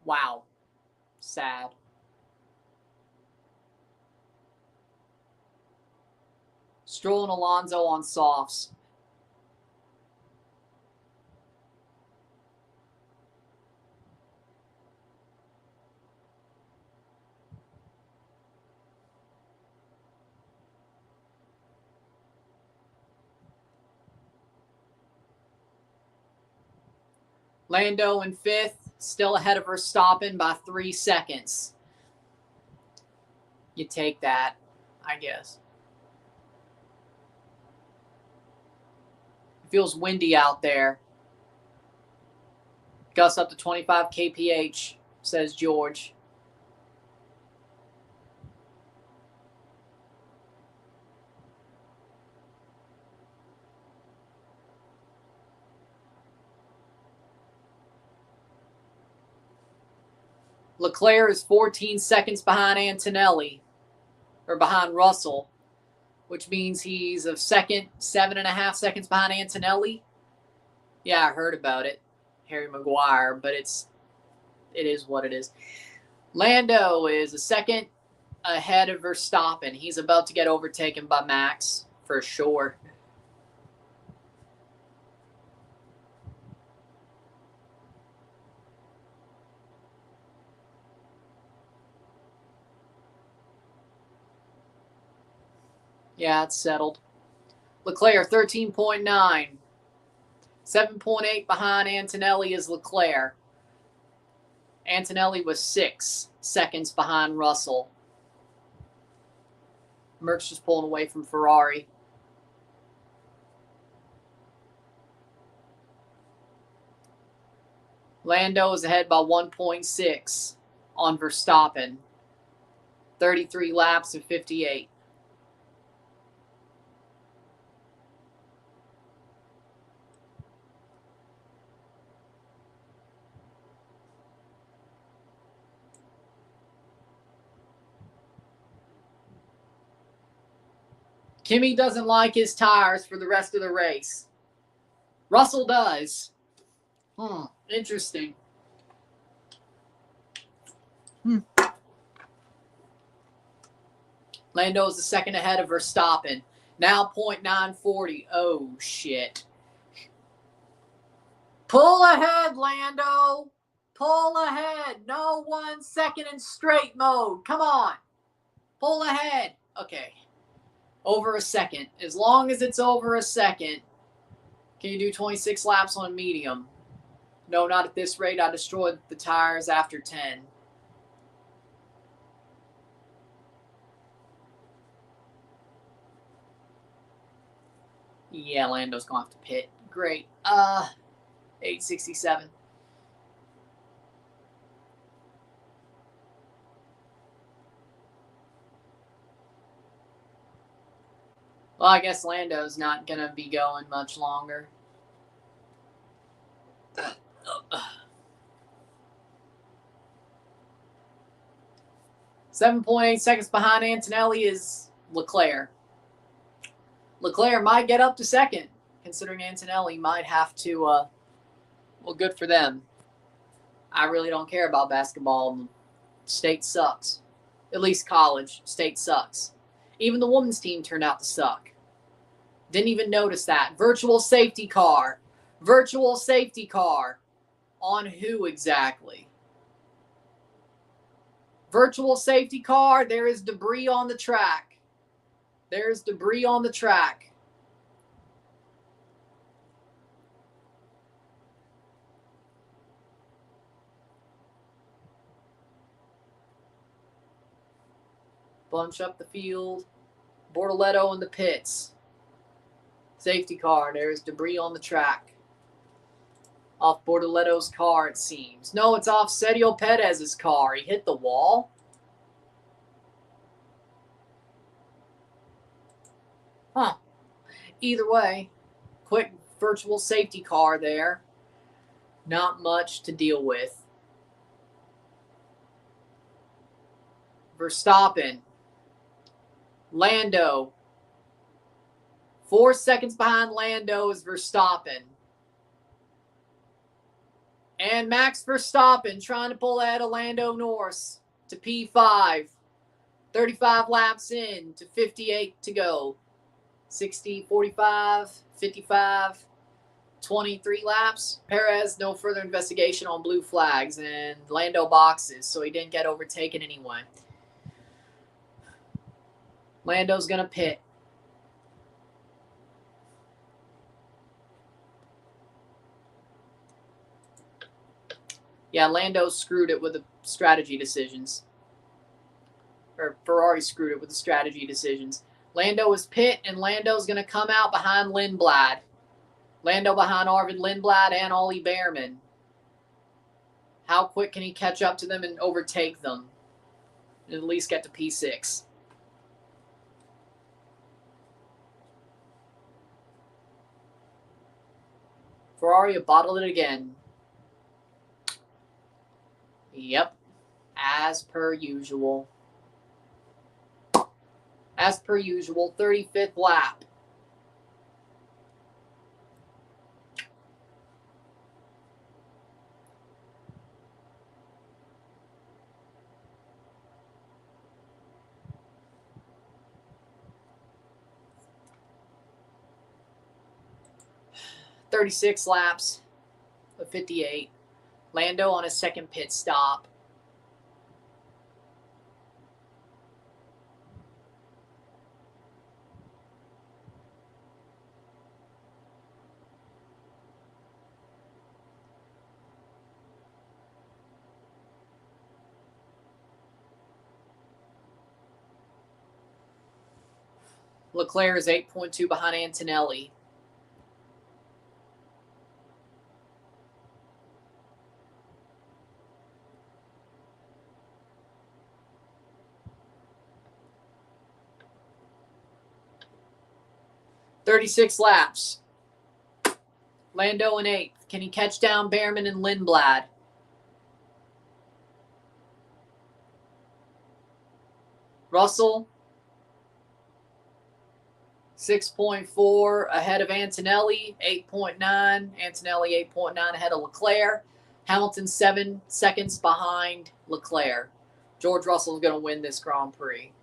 Wow. Sad. Stroll and Alonso on softs. Lando in fifth, still ahead of Verstappen by 3 seconds. You take that, I guess. It feels windy out there. Gusts up to 25 kph, says George. Leclerc is 14 seconds behind Antonelli, or behind Russell, which means he's a second, 7.5 seconds behind Antonelli. Yeah, I heard about it, Harry Maguire, but it is what it is. Lando is a second, ahead of Verstappen. He's about to get overtaken by Max for sure. Yeah, it's settled. Leclerc, 13.9. 7.8 behind Antonelli is Leclerc. Antonelli was 6 seconds behind Russell. Merckx just pulling away from Ferrari. Lando is ahead by 1.6 on Verstappen. 33 laps of 58. Kimi doesn't like his tires for the rest of the race. Russell does. Interesting. Lando is a second ahead of Verstappen. Now 0.940. Oh, shit. Pull ahead, Lando. Pull ahead. No 1 second in straight mode. Come on. Pull ahead. Okay. Over a second. As long as it's over a second. Can you do 26 laps on a medium? No, not at this rate. I destroyed the tires after 10. Yeah, Lando's going to have to pit. Great. 867. Well, I guess Lando's not going to be going much longer. 7.8 seconds behind Antonelli is Leclerc. Leclerc might get up to second, considering Antonelli might have to, well, good for them. I really don't care about basketball. State sucks. At least college. State sucks. Even the women's team turned out to suck. Didn't even notice that. Virtual safety car. Virtual safety car. On who exactly? Virtual safety car. There is debris on the track. There's debris on the track. Bunch up the field. Bortoletto in the pits. Safety car. There's debris on the track. Off Bortoletto's car, it seems. No, it's off Sergio Perez's car. He hit the wall. Huh. Either way, quick virtual safety car there. Not much to deal with. Verstappen. Lando. 4 seconds behind Lando is Verstappen. And Max Verstappen trying to pull ahead of Lando Norris to P5. 35 laps in to 58 to go. 60, 45, 55, 23 laps. Perez, no further investigation on blue flags. And Lando boxes, so he didn't get overtaken anyway. Lando's going to pit. Yeah, Lando screwed it with the strategy decisions. Or Ferrari screwed it with the strategy decisions. Lando is pit, and Lando's going to come out behind Lindblad. Lando behind Arvid Lindblad and Ollie Behrman. How quick can he catch up to them and overtake them? And at least get to P6. Ferrari have bottled it again. Yep. As per usual. As per usual, 35th lap. 36 laps of 58. Lando on his second pit stop. Leclerc is 8.2 behind Antonelli. "36 laps. Lando in 8th. Can he catch down Behrman and Lindblad? Russell, 6.4 ahead of Antonelli, 8.9. Antonelli, 8.9 ahead of Leclerc. Hamilton, 7 seconds behind Leclerc. George Russell is going to win this Grand Prix.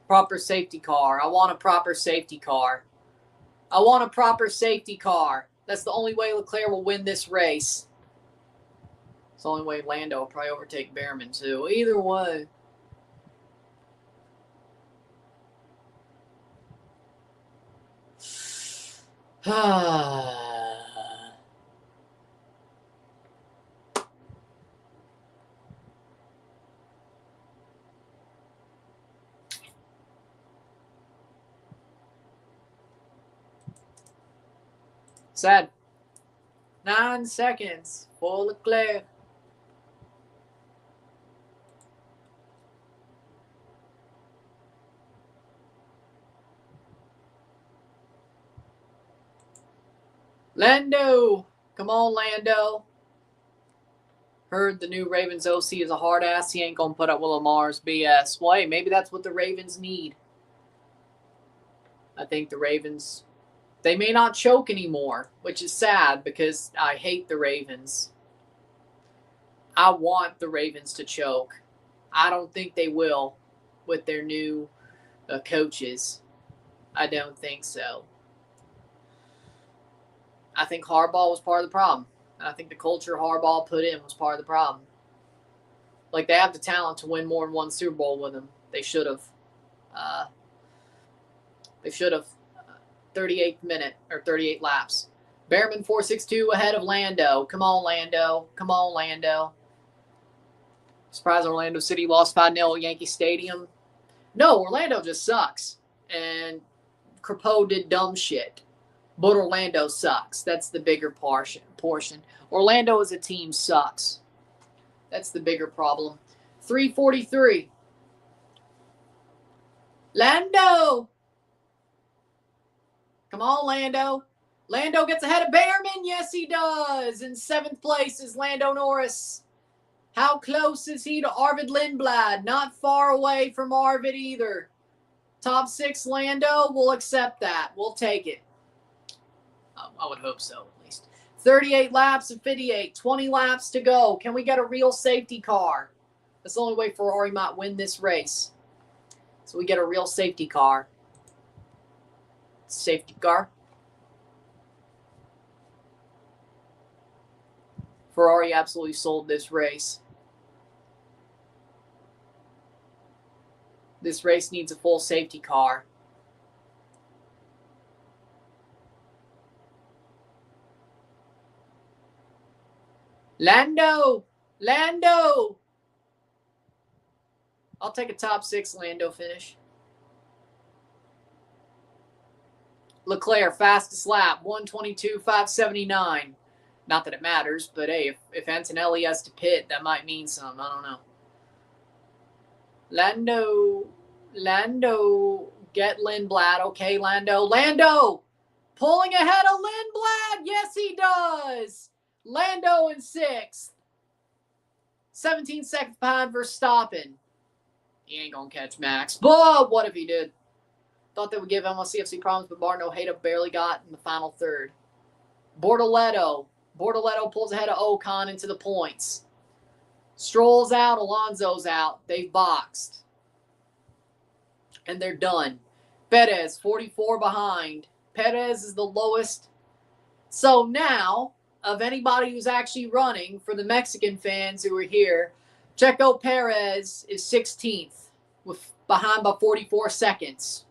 Proper safety car. I want a proper safety car. I want a proper safety car. That's the only way Leclerc will win this race. It's the only way Lando will probably overtake Behrman, too. Either way. Sad. 9 seconds for Leclerc. Lando. Come on, Lando. Heard the new Ravens OC is a hard ass. He ain't going to put up with Lamar's BS. Well, hey, maybe that's what the Ravens need. I think the Ravens, they may not choke anymore, which is sad because I hate the Ravens. I want the Ravens to choke. I don't think they will with their new coaches. I don't think so. I think Harbaugh was part of the problem. And I think the culture Harbaugh put in was part of the problem. Like, they have the talent to win more than one Super Bowl with him. They should have. 38th minute or 38 laps. Behrman 4.62 ahead of Lando. Come on, Lando. Come on, Lando. Surprised Orlando City lost 5-0 at Yankee Stadium. No, Orlando just sucks. And Crepeau did dumb shit. But Orlando sucks. That's the bigger portion. Orlando as a team sucks. That's the bigger problem. 3:43. Lando. Come on, Lando. Lando gets ahead of Behrman. Yes, he does. In 7th place is Lando Norris. How close is he to Arvid Lindblad? Not far away from Arvid either. Top 6 Lando, we'll accept that. We'll take it. I would hope so, at least. 38 laps of 58. 20 laps to go. Can we get a real safety car? That's the only way Ferrari might win this race. So we get a real safety car. Safety car. Ferrari absolutely sold this race. This race needs a full safety car. Lando! Lando! I'll take a top 6 Lando finish. Leclerc, fastest lap, 1:22.579. Not that it matters, but hey, if Antonelli has to pit, that might mean something. I don't know. Lando, get Lindblad. Okay, Lando, pulling ahead of Lindblad. Yes, he does. Lando in 6th. 17 seconds behind Verstappen. He ain't going to catch Max. But what if he did? Thought they would give MLCFC problems, but Martin Ojeda barely got in the final third. Bortoleto pulls ahead of Ocon into the points. Stroll's out, Alonso's out. They've boxed. And they're done. Perez, 44 behind. Perez is the lowest. So now, of anybody who's actually running, for the Mexican fans who are here, Checo Perez is 16th, behind by 44 seconds.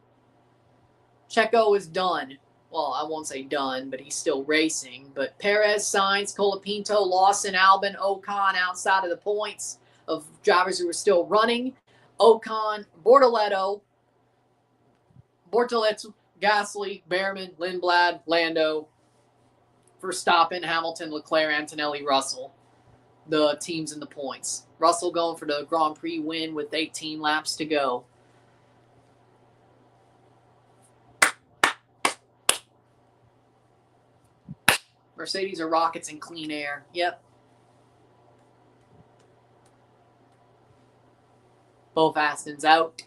Checo is done. Well, I won't say done, but he's still racing. But Perez, Sainz, Colapinto, Lawson, Albon, Ocon outside of the points of drivers who are still running. Ocon, Bortoleto, Gasly, Behrman, Lindblad, Lando, Verstappen, Hamilton, Leclerc, Antonelli, Russell. The teams in the points. Russell going for the Grand Prix win with 18 laps to go. Mercedes are rockets in clean air. Yep. Both Astons out.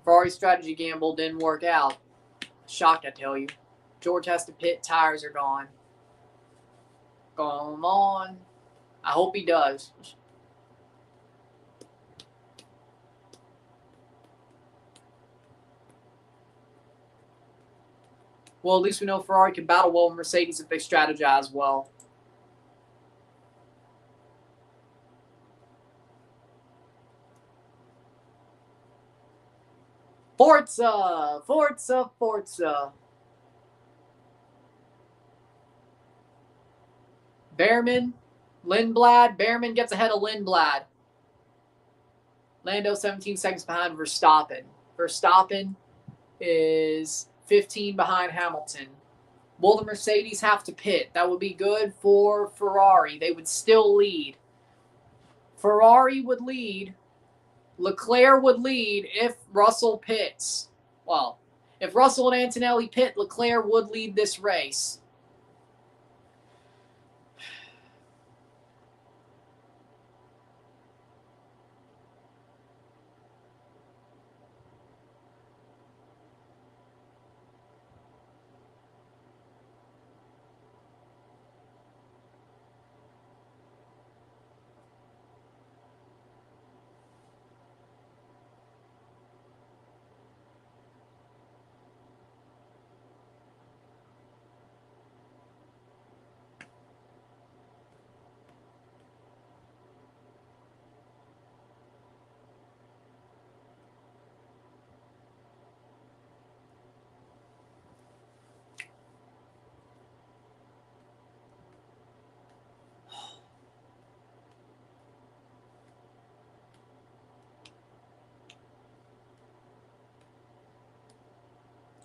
Ferrari strategy gamble didn't work out. Shocked, I tell you. George has to pit. Tires are gone. Come on. I hope he does. Well, at least we know Ferrari can battle well with Mercedes if they strategize well. Forza! Forza! Forza! Behrman, Lindblad. Behrman gets ahead of Lindblad. Lando 17 seconds behind Verstappen. Verstappen is 15 behind Hamilton. Will the Mercedes have to pit? That would be good for Ferrari. They would still lead. Ferrari would lead. Leclerc would lead if Russell pits. Well, if Russell and Antonelli pit, Leclerc would lead this race.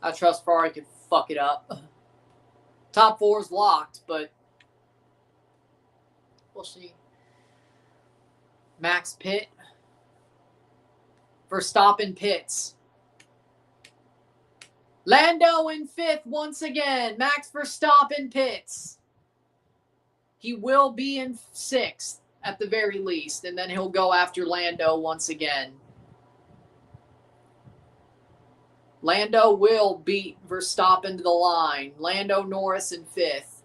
I trust Ferrari can fuck it up. Top 4 is locked, but we'll see. Max pit. Verstappen pits. Lando in 5th once again. Max Verstappen pits. He will be in 6th at the very least, and then he'll go after Lando once again. Lando will beat Verstappen to the line. Lando Norris in 5th.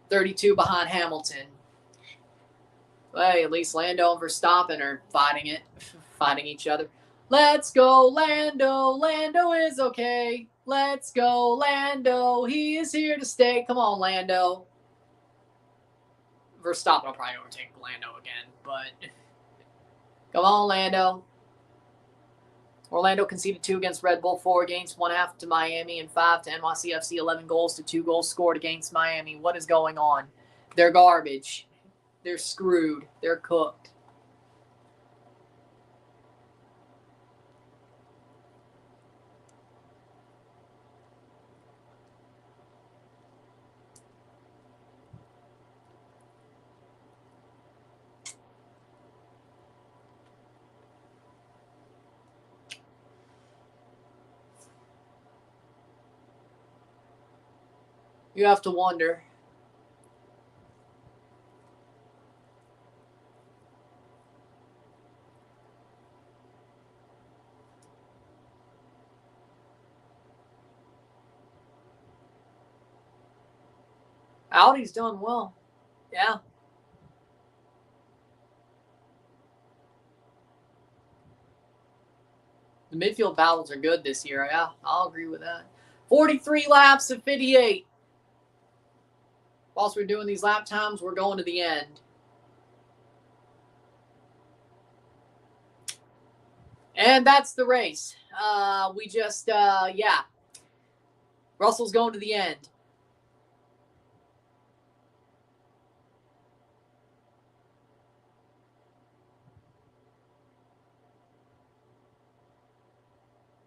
32 behind Hamilton. Hey, at least Lando and Verstappen are fighting each other. Let's go, Lando. Lando is okay. Let's go, Lando. He is here to stay. Come on, Lando. Verstappen will probably overtake Lando again, but come on, Lando. Orlando conceded 2 against Red Bull, 4 against, 1.5 to Miami, and 5 to NYCFC, 11 goals to 2 goals scored against Miami. What is going on? They're garbage. They're screwed. They're cooked. You have to wonder. Audi's done well. Yeah. The midfield battles are good this year. Yeah, I'll agree with that. 43 laps of 58. Whilst we're doing these lap times, we're going to the end. And that's the race. Yeah. Russell's going to the end.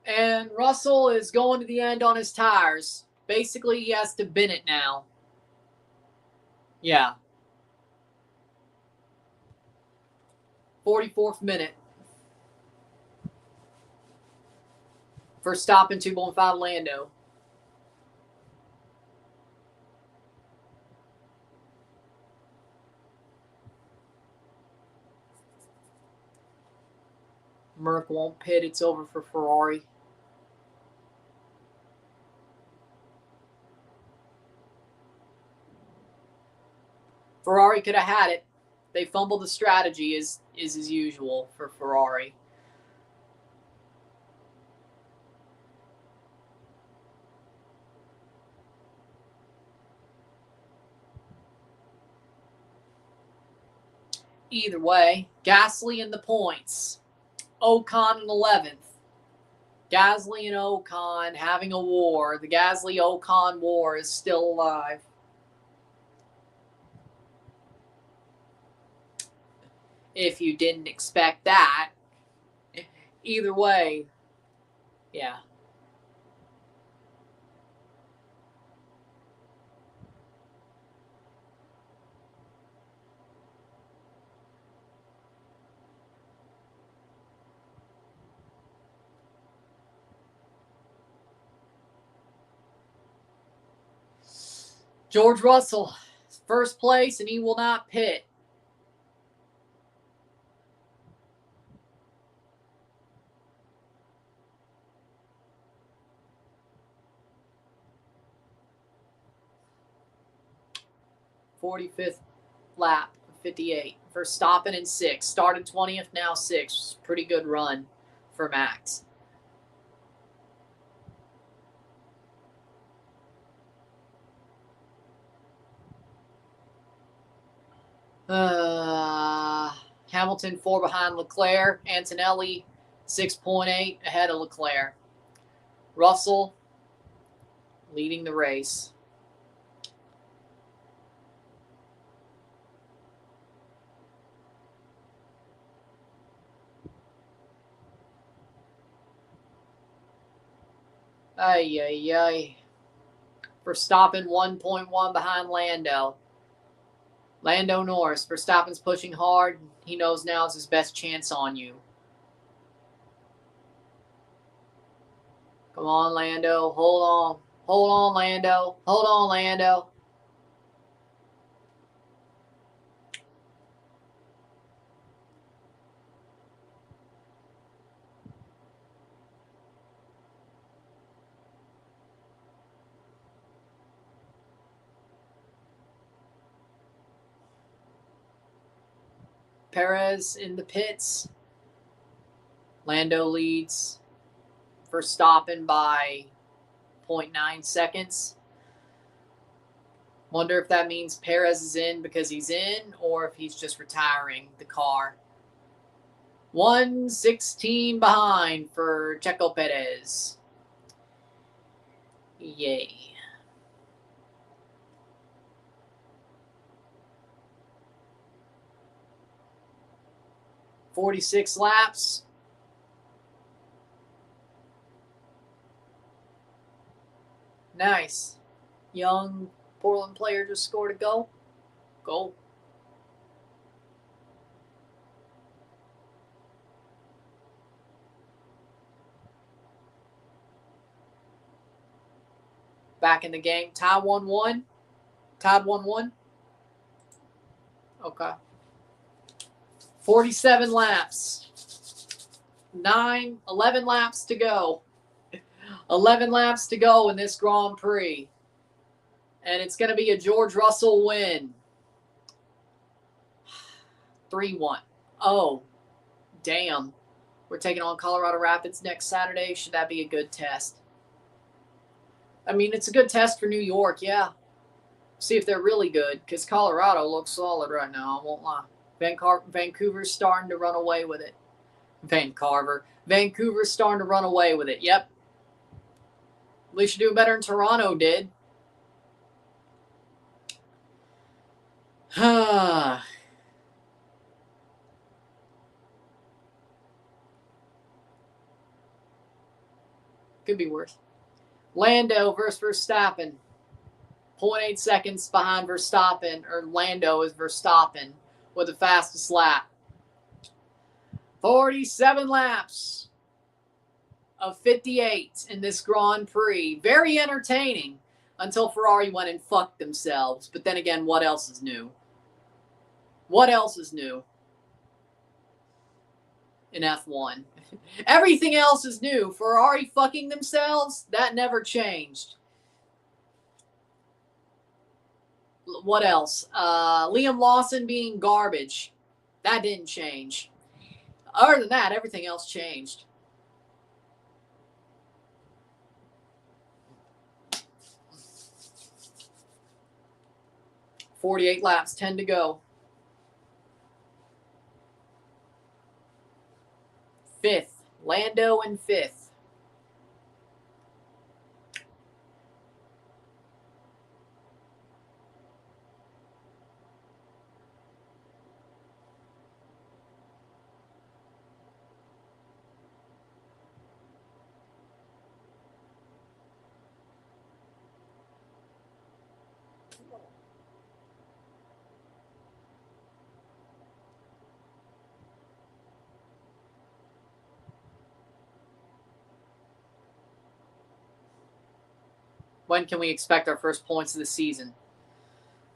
And Russell is going to the end on his tires. Basically, he has to bin it now. Yeah. 44th minute. Verstappen 2.5 Lando. Merc won't pit. It's over for Ferrari. Ferrari could have had it. They fumbled the strategy is as usual for Ferrari. Either way, Gasly in the points. Ocon in 11th. Gasly and Ocon having a war. The Gasly-Ocon war is still alive. If you didn't expect that. Either way, yeah. George Russell, first place, and he will not pit. '45th lap, 58. Verstappen in 6th. Started 20th, now 6th. Pretty good run for Max. Hamilton 4 behind Leclerc. Antonelli 6.8 ahead of Leclerc. Russell leading the race. Verstappen 1.1 behind Lando. Lando Norris. Verstappen's pushing hard. He knows now is his best chance on you. Come on, Lando. Hold on. Hold on, Lando. Hold on, Lando. Perez in the pits. Lando leads Verstappen by 0.9 seconds. Wonder if that means Perez is in because he's in or if he's just retiring the car. 1:16 behind for Checo Perez. Yay. .46 laps. Nice. Young Portland player just scored a goal. Goal. back in the game. Tie 1-1. Tied 1-1. Okay. 47 laps. 11 laps to go. 11 laps to go in this Grand Prix. And it's going to be a George Russell win. 3-1. Oh, damn. We're taking on Colorado Rapids next Saturday. Should that be a good test? I mean, it's a good test for New York, yeah. See if they're really good, because Colorado looks solid right now, I won't lie. Vancouver's starting to run away with it. Vancouver's starting to run away with it, yep. At least you're doing better than Toronto did. Could be worse. Lando versus Verstappen. 0.8 seconds behind Verstappen, or Lando is Verstappen with the fastest lap. 47 laps of 58 in this Grand Prix. Very entertaining until Ferrari went and fucked themselves. But then again, what else is new? What else is new in F1? Everything else is new. Ferrari fucking themselves, that never changed. What else? Liam Lawson being garbage. That didn't change. Other than that, everything else changed. .48 laps, 10 to go. Fifth. Lando in fifth. When can we expect our first points of the season?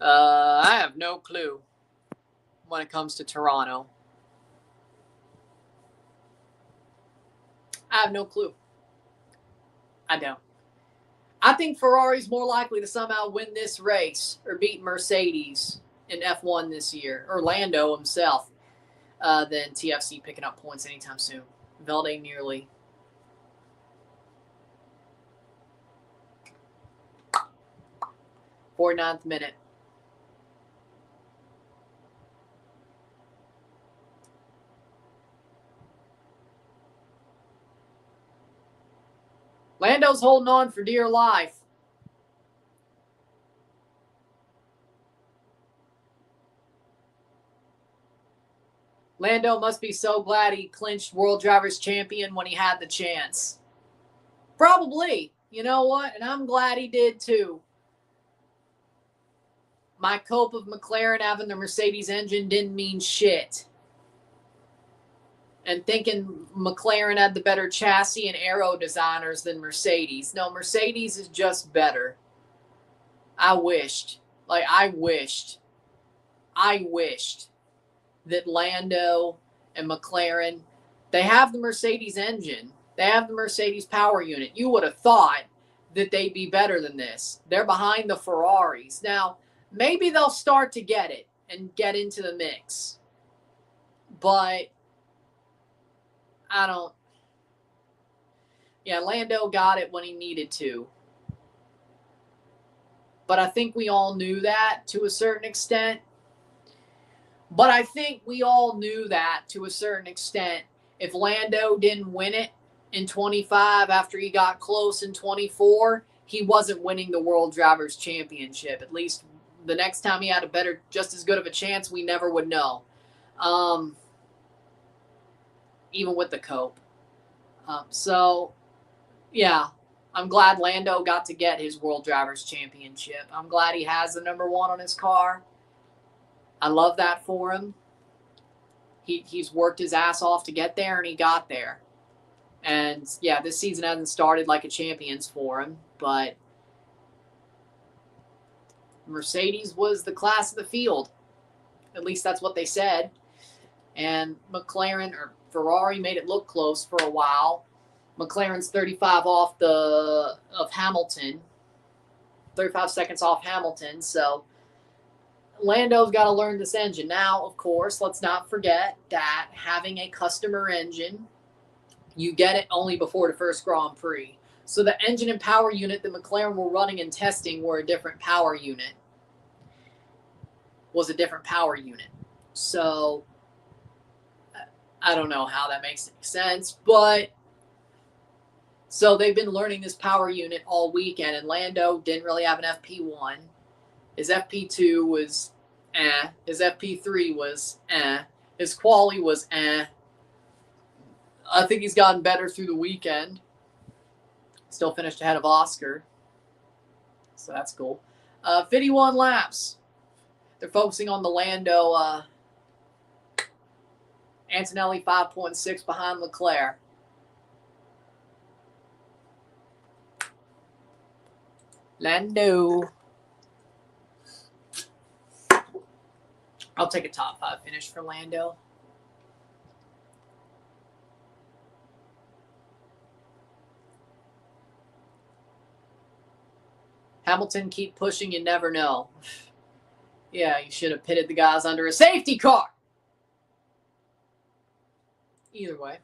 I have no clue when it comes to Toronto. I have no clue. I don't. I think Ferrari's more likely to somehow win this race or beat Mercedes in F1 this year, or Lando himself, than TFC picking up points anytime soon. Velde nearly. .49th minute. Lando's holding on for dear life. Lando must be so glad he clinched World Drivers' Champion when he had the chance. Probably. You know what? And I'm glad he did too. My cope of McLaren having the Mercedes engine didn't mean shit. And thinking McLaren had the better chassis and aero designers than Mercedes. No, Mercedes is just better. I wished that Lando and McLaren, they have the Mercedes engine. They have the Mercedes power unit. You would have thought that they'd be better than this. They're behind the Ferraris. Now, maybe they'll start to get it and get into the mix. But I don't. Yeah, Lando got it when he needed to. But I think we all knew that to a certain extent. If Lando didn't win it in 25 after he got close in 24, he wasn't winning the World Drivers' Championship. At least the next time he had just as good of a chance, we never would know. Even with the cope. So, yeah, I'm glad Lando got to get his World Drivers' Championship. I'm glad he has the number 1 on his car. I love that for him. He's worked his ass off to get there, and he got there. And, yeah, this season hasn't started like a champion's for him, but Mercedes was the class of the field. At least that's what they said. And McLaren or Ferrari made it look close for a while. McLaren's 35 off of Hamilton. 35 seconds off Hamilton. So Lando's got to learn this engine. Now, of course, let's not forget that having a customer engine, you get it only before the first Grand Prix. So the engine and power unit that McLaren were running and testing were a different power unit. Was a different power unit. So I don't know how that makes any sense, but so they've been learning this power unit all weekend, and Lando didn't really have an FP1. His FP2 was His FP3 was His quali was I think he's gotten better through the weekend. Still finished ahead of Oscar. So that's cool. 51 laps. They're focusing on the Lando. Antonelli 5.6 behind Leclerc. Lando. I'll take a top 5 finish for Lando. Hamilton, keep pushing, you never know. Yeah, you should have pitted the guys under a safety car. Either way.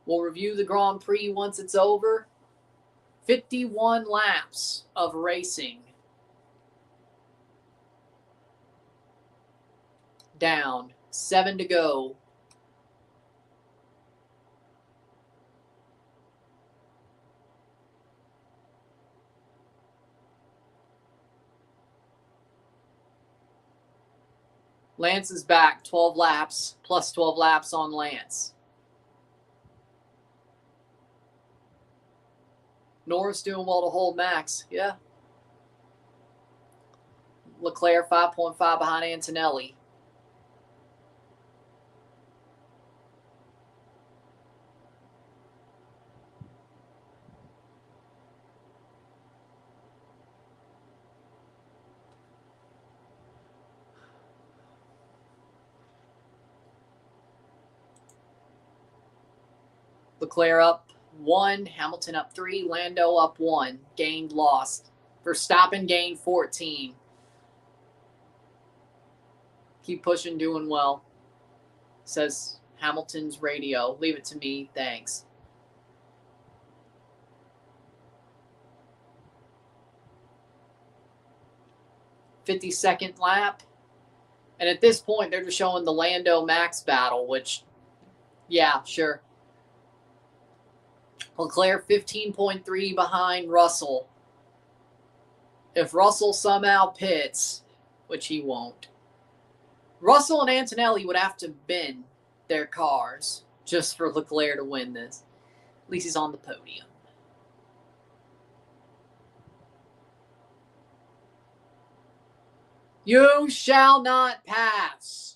We'll review the Grand Prix once it's over. 51 laps of racing. Down. 7 to go. Lance is back. 12 laps, plus 12 laps on Lance. Norris doing well to hold Max. Yeah. Leclerc 5.5 behind Antonelli. Leclerc up 1, Hamilton up 3, Lando up 1, gained, lost. Verstappen gained 14. Keep pushing, doing well. Says Hamilton's radio. Leave it to me, thanks. .52 lap. And at this point, they're just showing the Lando-Max battle, which, yeah, sure. Leclerc 15.3 behind Russell. If Russell somehow pits, which he won't, Russell and Antonelli would have to bend their cars just for Leclerc to win this. At least he's on the podium. You shall not pass.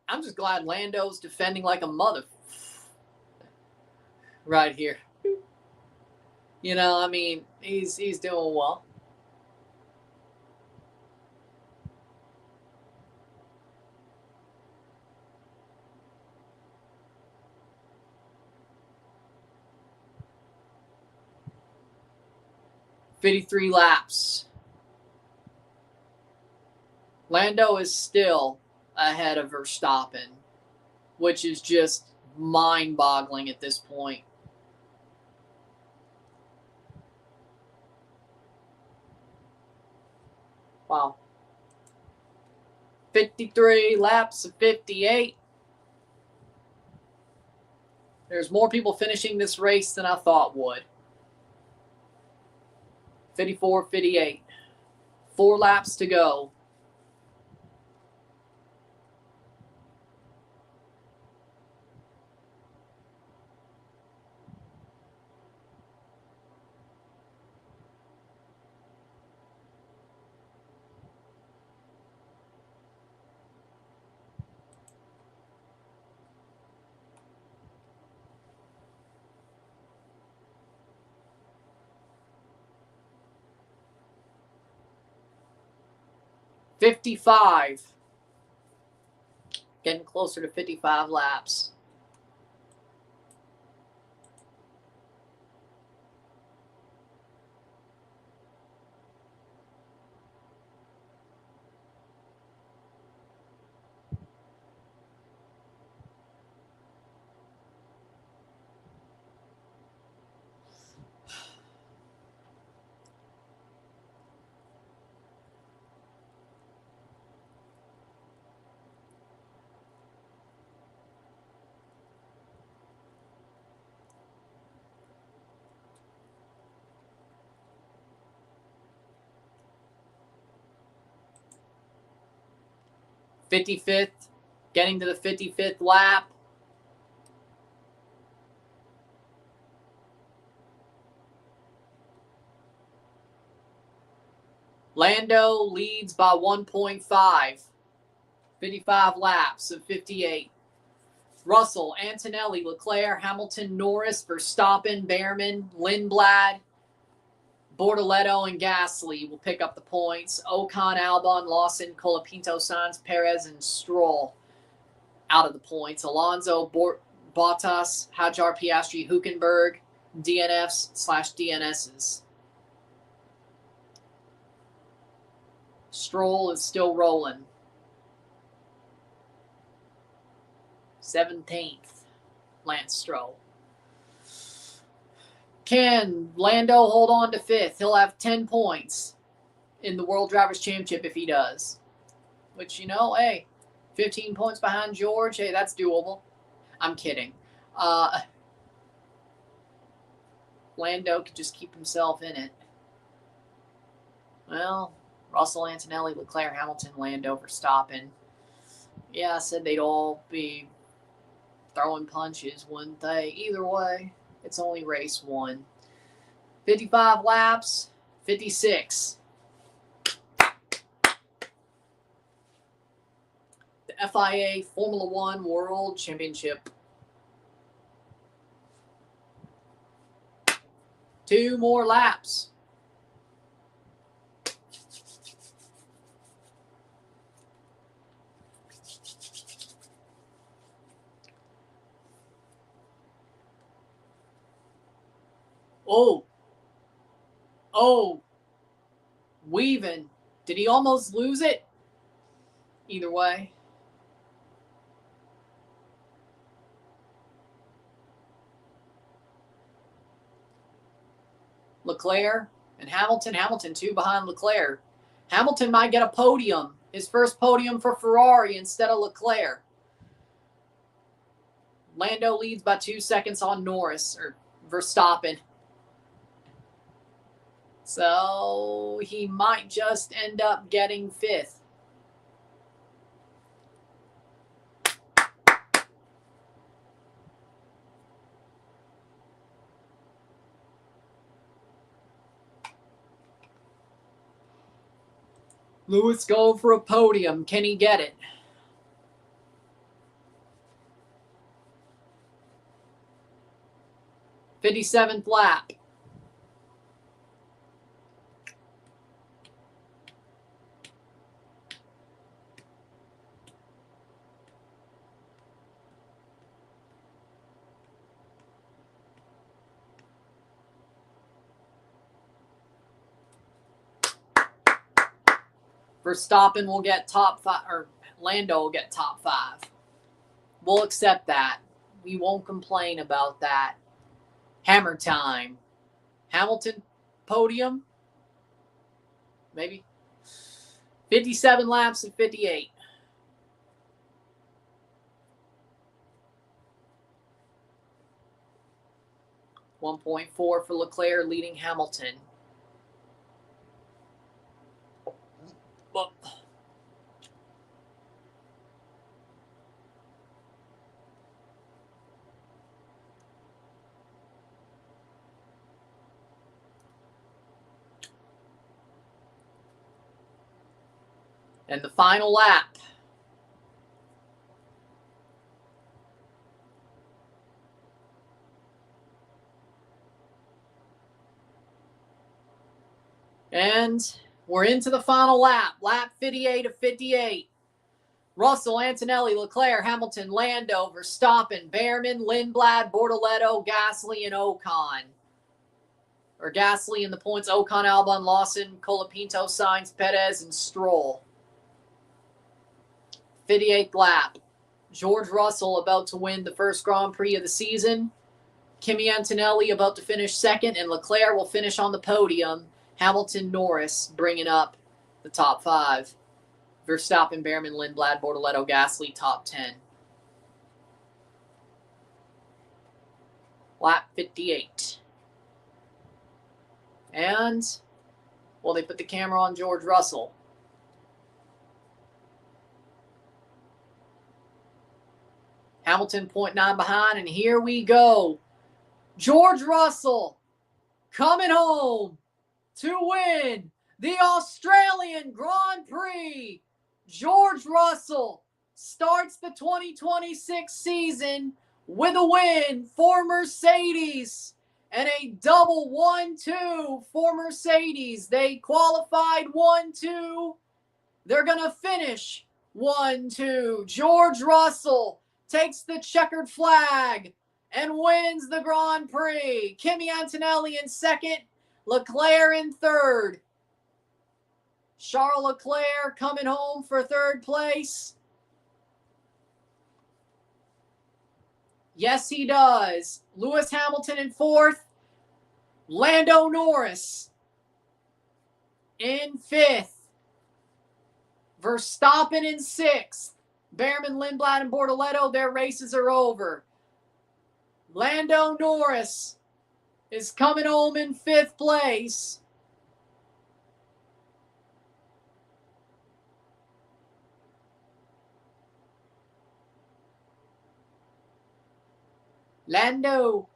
I'm just glad Lando's defending like a mother right here. You know, I mean, he's doing well. .53 laps. Lando is still ahead of Verstappen, which is just mind-boggling at this point. Wow. 53 laps of 58. There's more people finishing this race than I thought would. 54, 58. 4 laps to go. 55. Getting closer to 55 laps. Fifth, getting to the 55th lap. Lando leads by 1.5. 55 laps of 58. Russell, Antonelli, Leclerc, Hamilton, Norris, Verstappen, Behrman, Lindblad, Bortoleto, and Gasly will pick up the points. Ocon, Albon, Lawson, Colapinto, Sainz, Perez, and Stroll out of the points. Alonso, Bottas, Hajar, Piastri, Hülkenberg, DNFs/DNSs. Stroll is still rolling. 17th, Lance Stroll. Can Lando hold on to 5th? He'll have 10 points in the World Drivers' Championship if he does. Which, you know, hey, 15 points behind George. Hey, that's doable. I'm kidding. Lando could just keep himself in it. Well, Russell, Antonelli, Leclerc, Hamilton, Lando, Verstappen. Yeah, I said they'd all be throwing punches, wouldn't they? Either way, it's only race 1. 55 laps, 56. The FIA Formula One World Championship. 2 more laps. Oh, weaving. Did he almost lose it? Either way. Leclerc and Hamilton. Hamilton 2 behind Leclerc. Hamilton might get a podium. His first podium for Ferrari instead of Leclerc. Lando leads by 2 seconds on Norris, or Verstappen. So he might just end up getting 5th. Lewis going for a podium. Can he get it? '57th lap. Verstappen will get top 5, or Lando will get top 5. We'll accept that. We won't complain about that. Hammer time. Hamilton podium? Maybe. 57 laps and 58. .4 for Leclerc leading Hamilton. But and the final lap. And We're into the final lap. Lap 58 of 58. Russell, Antonelli, Leclerc, Hamilton, Lando, Verstappen, Behrman, Lindblad, Bortoleto, Gasly, and Ocon. Or Gasly in the points. Ocon, Albon, Lawson, Colapinto, Sainz, Perez, and Stroll. 58th lap. George Russell about to win the first Grand Prix of the season. Kimi Antonelli about to finish second, and Leclerc will finish on the podium. Hamilton, Norris bringing up the top 5. Verstappen, Behrman, Lindblad, Bortoleto, Gasly, top 10. Lap 58. And, well, they put the camera on George Russell. Hamilton 0.9 behind, and here we go. George Russell coming home to win the Australian Grand Prix. George Russell starts the 2026 season with a win for Mercedes and a double 1-2 for Mercedes. They qualified 1-2. They're going to finish 1-2. George Russell takes the checkered flag and wins the Grand Prix. Kimi Antonelli in second, Leclerc in third. Charles Leclerc coming home for third place. Yes, he does. Lewis Hamilton in fourth. Lando Norris in fifth. Verstappen in sixth. Behrman, Lindblad, and Bortoleto, their races are over. Lando Norris is coming home in fifth place. Lando.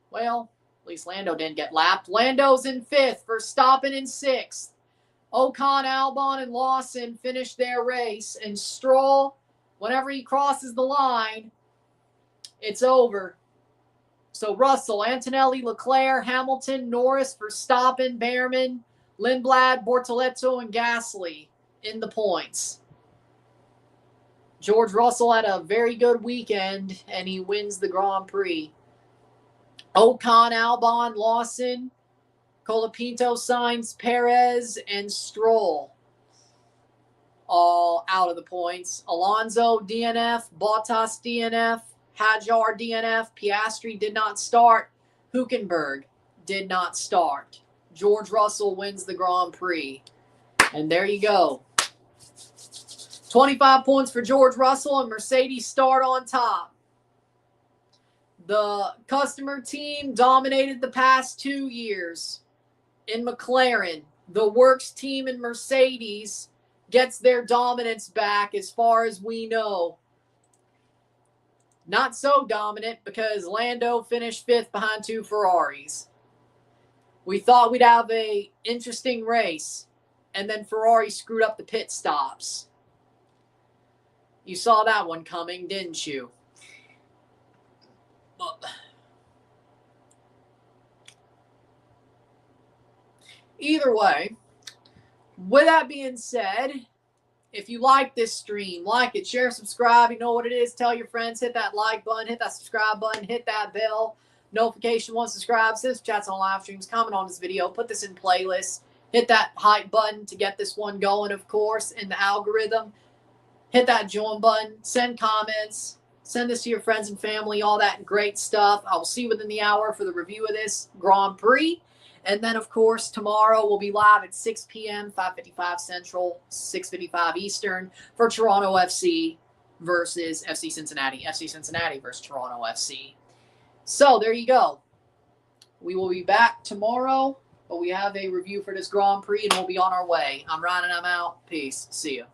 Well, at least Lando didn't get lapped. Lando's in fifth. Verstappen in sixth. Ocon, Albon, and Lawson finished their race. And Stroll, whenever he crosses the line, it's over. So Russell, Antonelli, Leclerc, Hamilton, Norris, Verstappen, Behrman, Lindblad, Bortoleto, and Gasly in the points. George Russell had a very good weekend, and he wins the Grand Prix. Ocon, Albon, Lawson, Colapinto, Sainz, Perez, and Stroll all out of the points. Alonso, DNF. Bottas, DNF. Hadjar, DNF. Piastri did not start. Hülkenberg did not start. George Russell wins the Grand Prix. And there you go. 25 points for George Russell, and Mercedes start on top. The customer team dominated the past 2 years. In McLaren, the works team in Mercedes gets their dominance back as far as we know. Not so dominant because Lando finished fifth behind 2 Ferraris. We thought we'd have an interesting race, and then Ferrari screwed up the pit stops. You saw that one coming, didn't you? Either way, with that being said, if you like this stream, like it, share, subscribe. You know what it is. Tell your friends. Hit that like button. Hit that subscribe button. Hit that bell notification once subscribed. Since chats on live streams, comment on this video. Put this in playlists. Hit that hype button to get this one going, of course, in the algorithm. Hit that join button. Send comments. Send this to your friends and family. All that great stuff. I will see you within the hour for the review of this Grand Prix. And then, of course, tomorrow we'll be live at 6 p.m., 5:55 Central, 6:55 Eastern for Toronto FC versus FC Cincinnati. FC Cincinnati versus Toronto FC. So, there you go. We will be back tomorrow, but we have a review for this Grand Prix, and we'll be on our way. I'm Ryan, and I'm out. Peace. See you.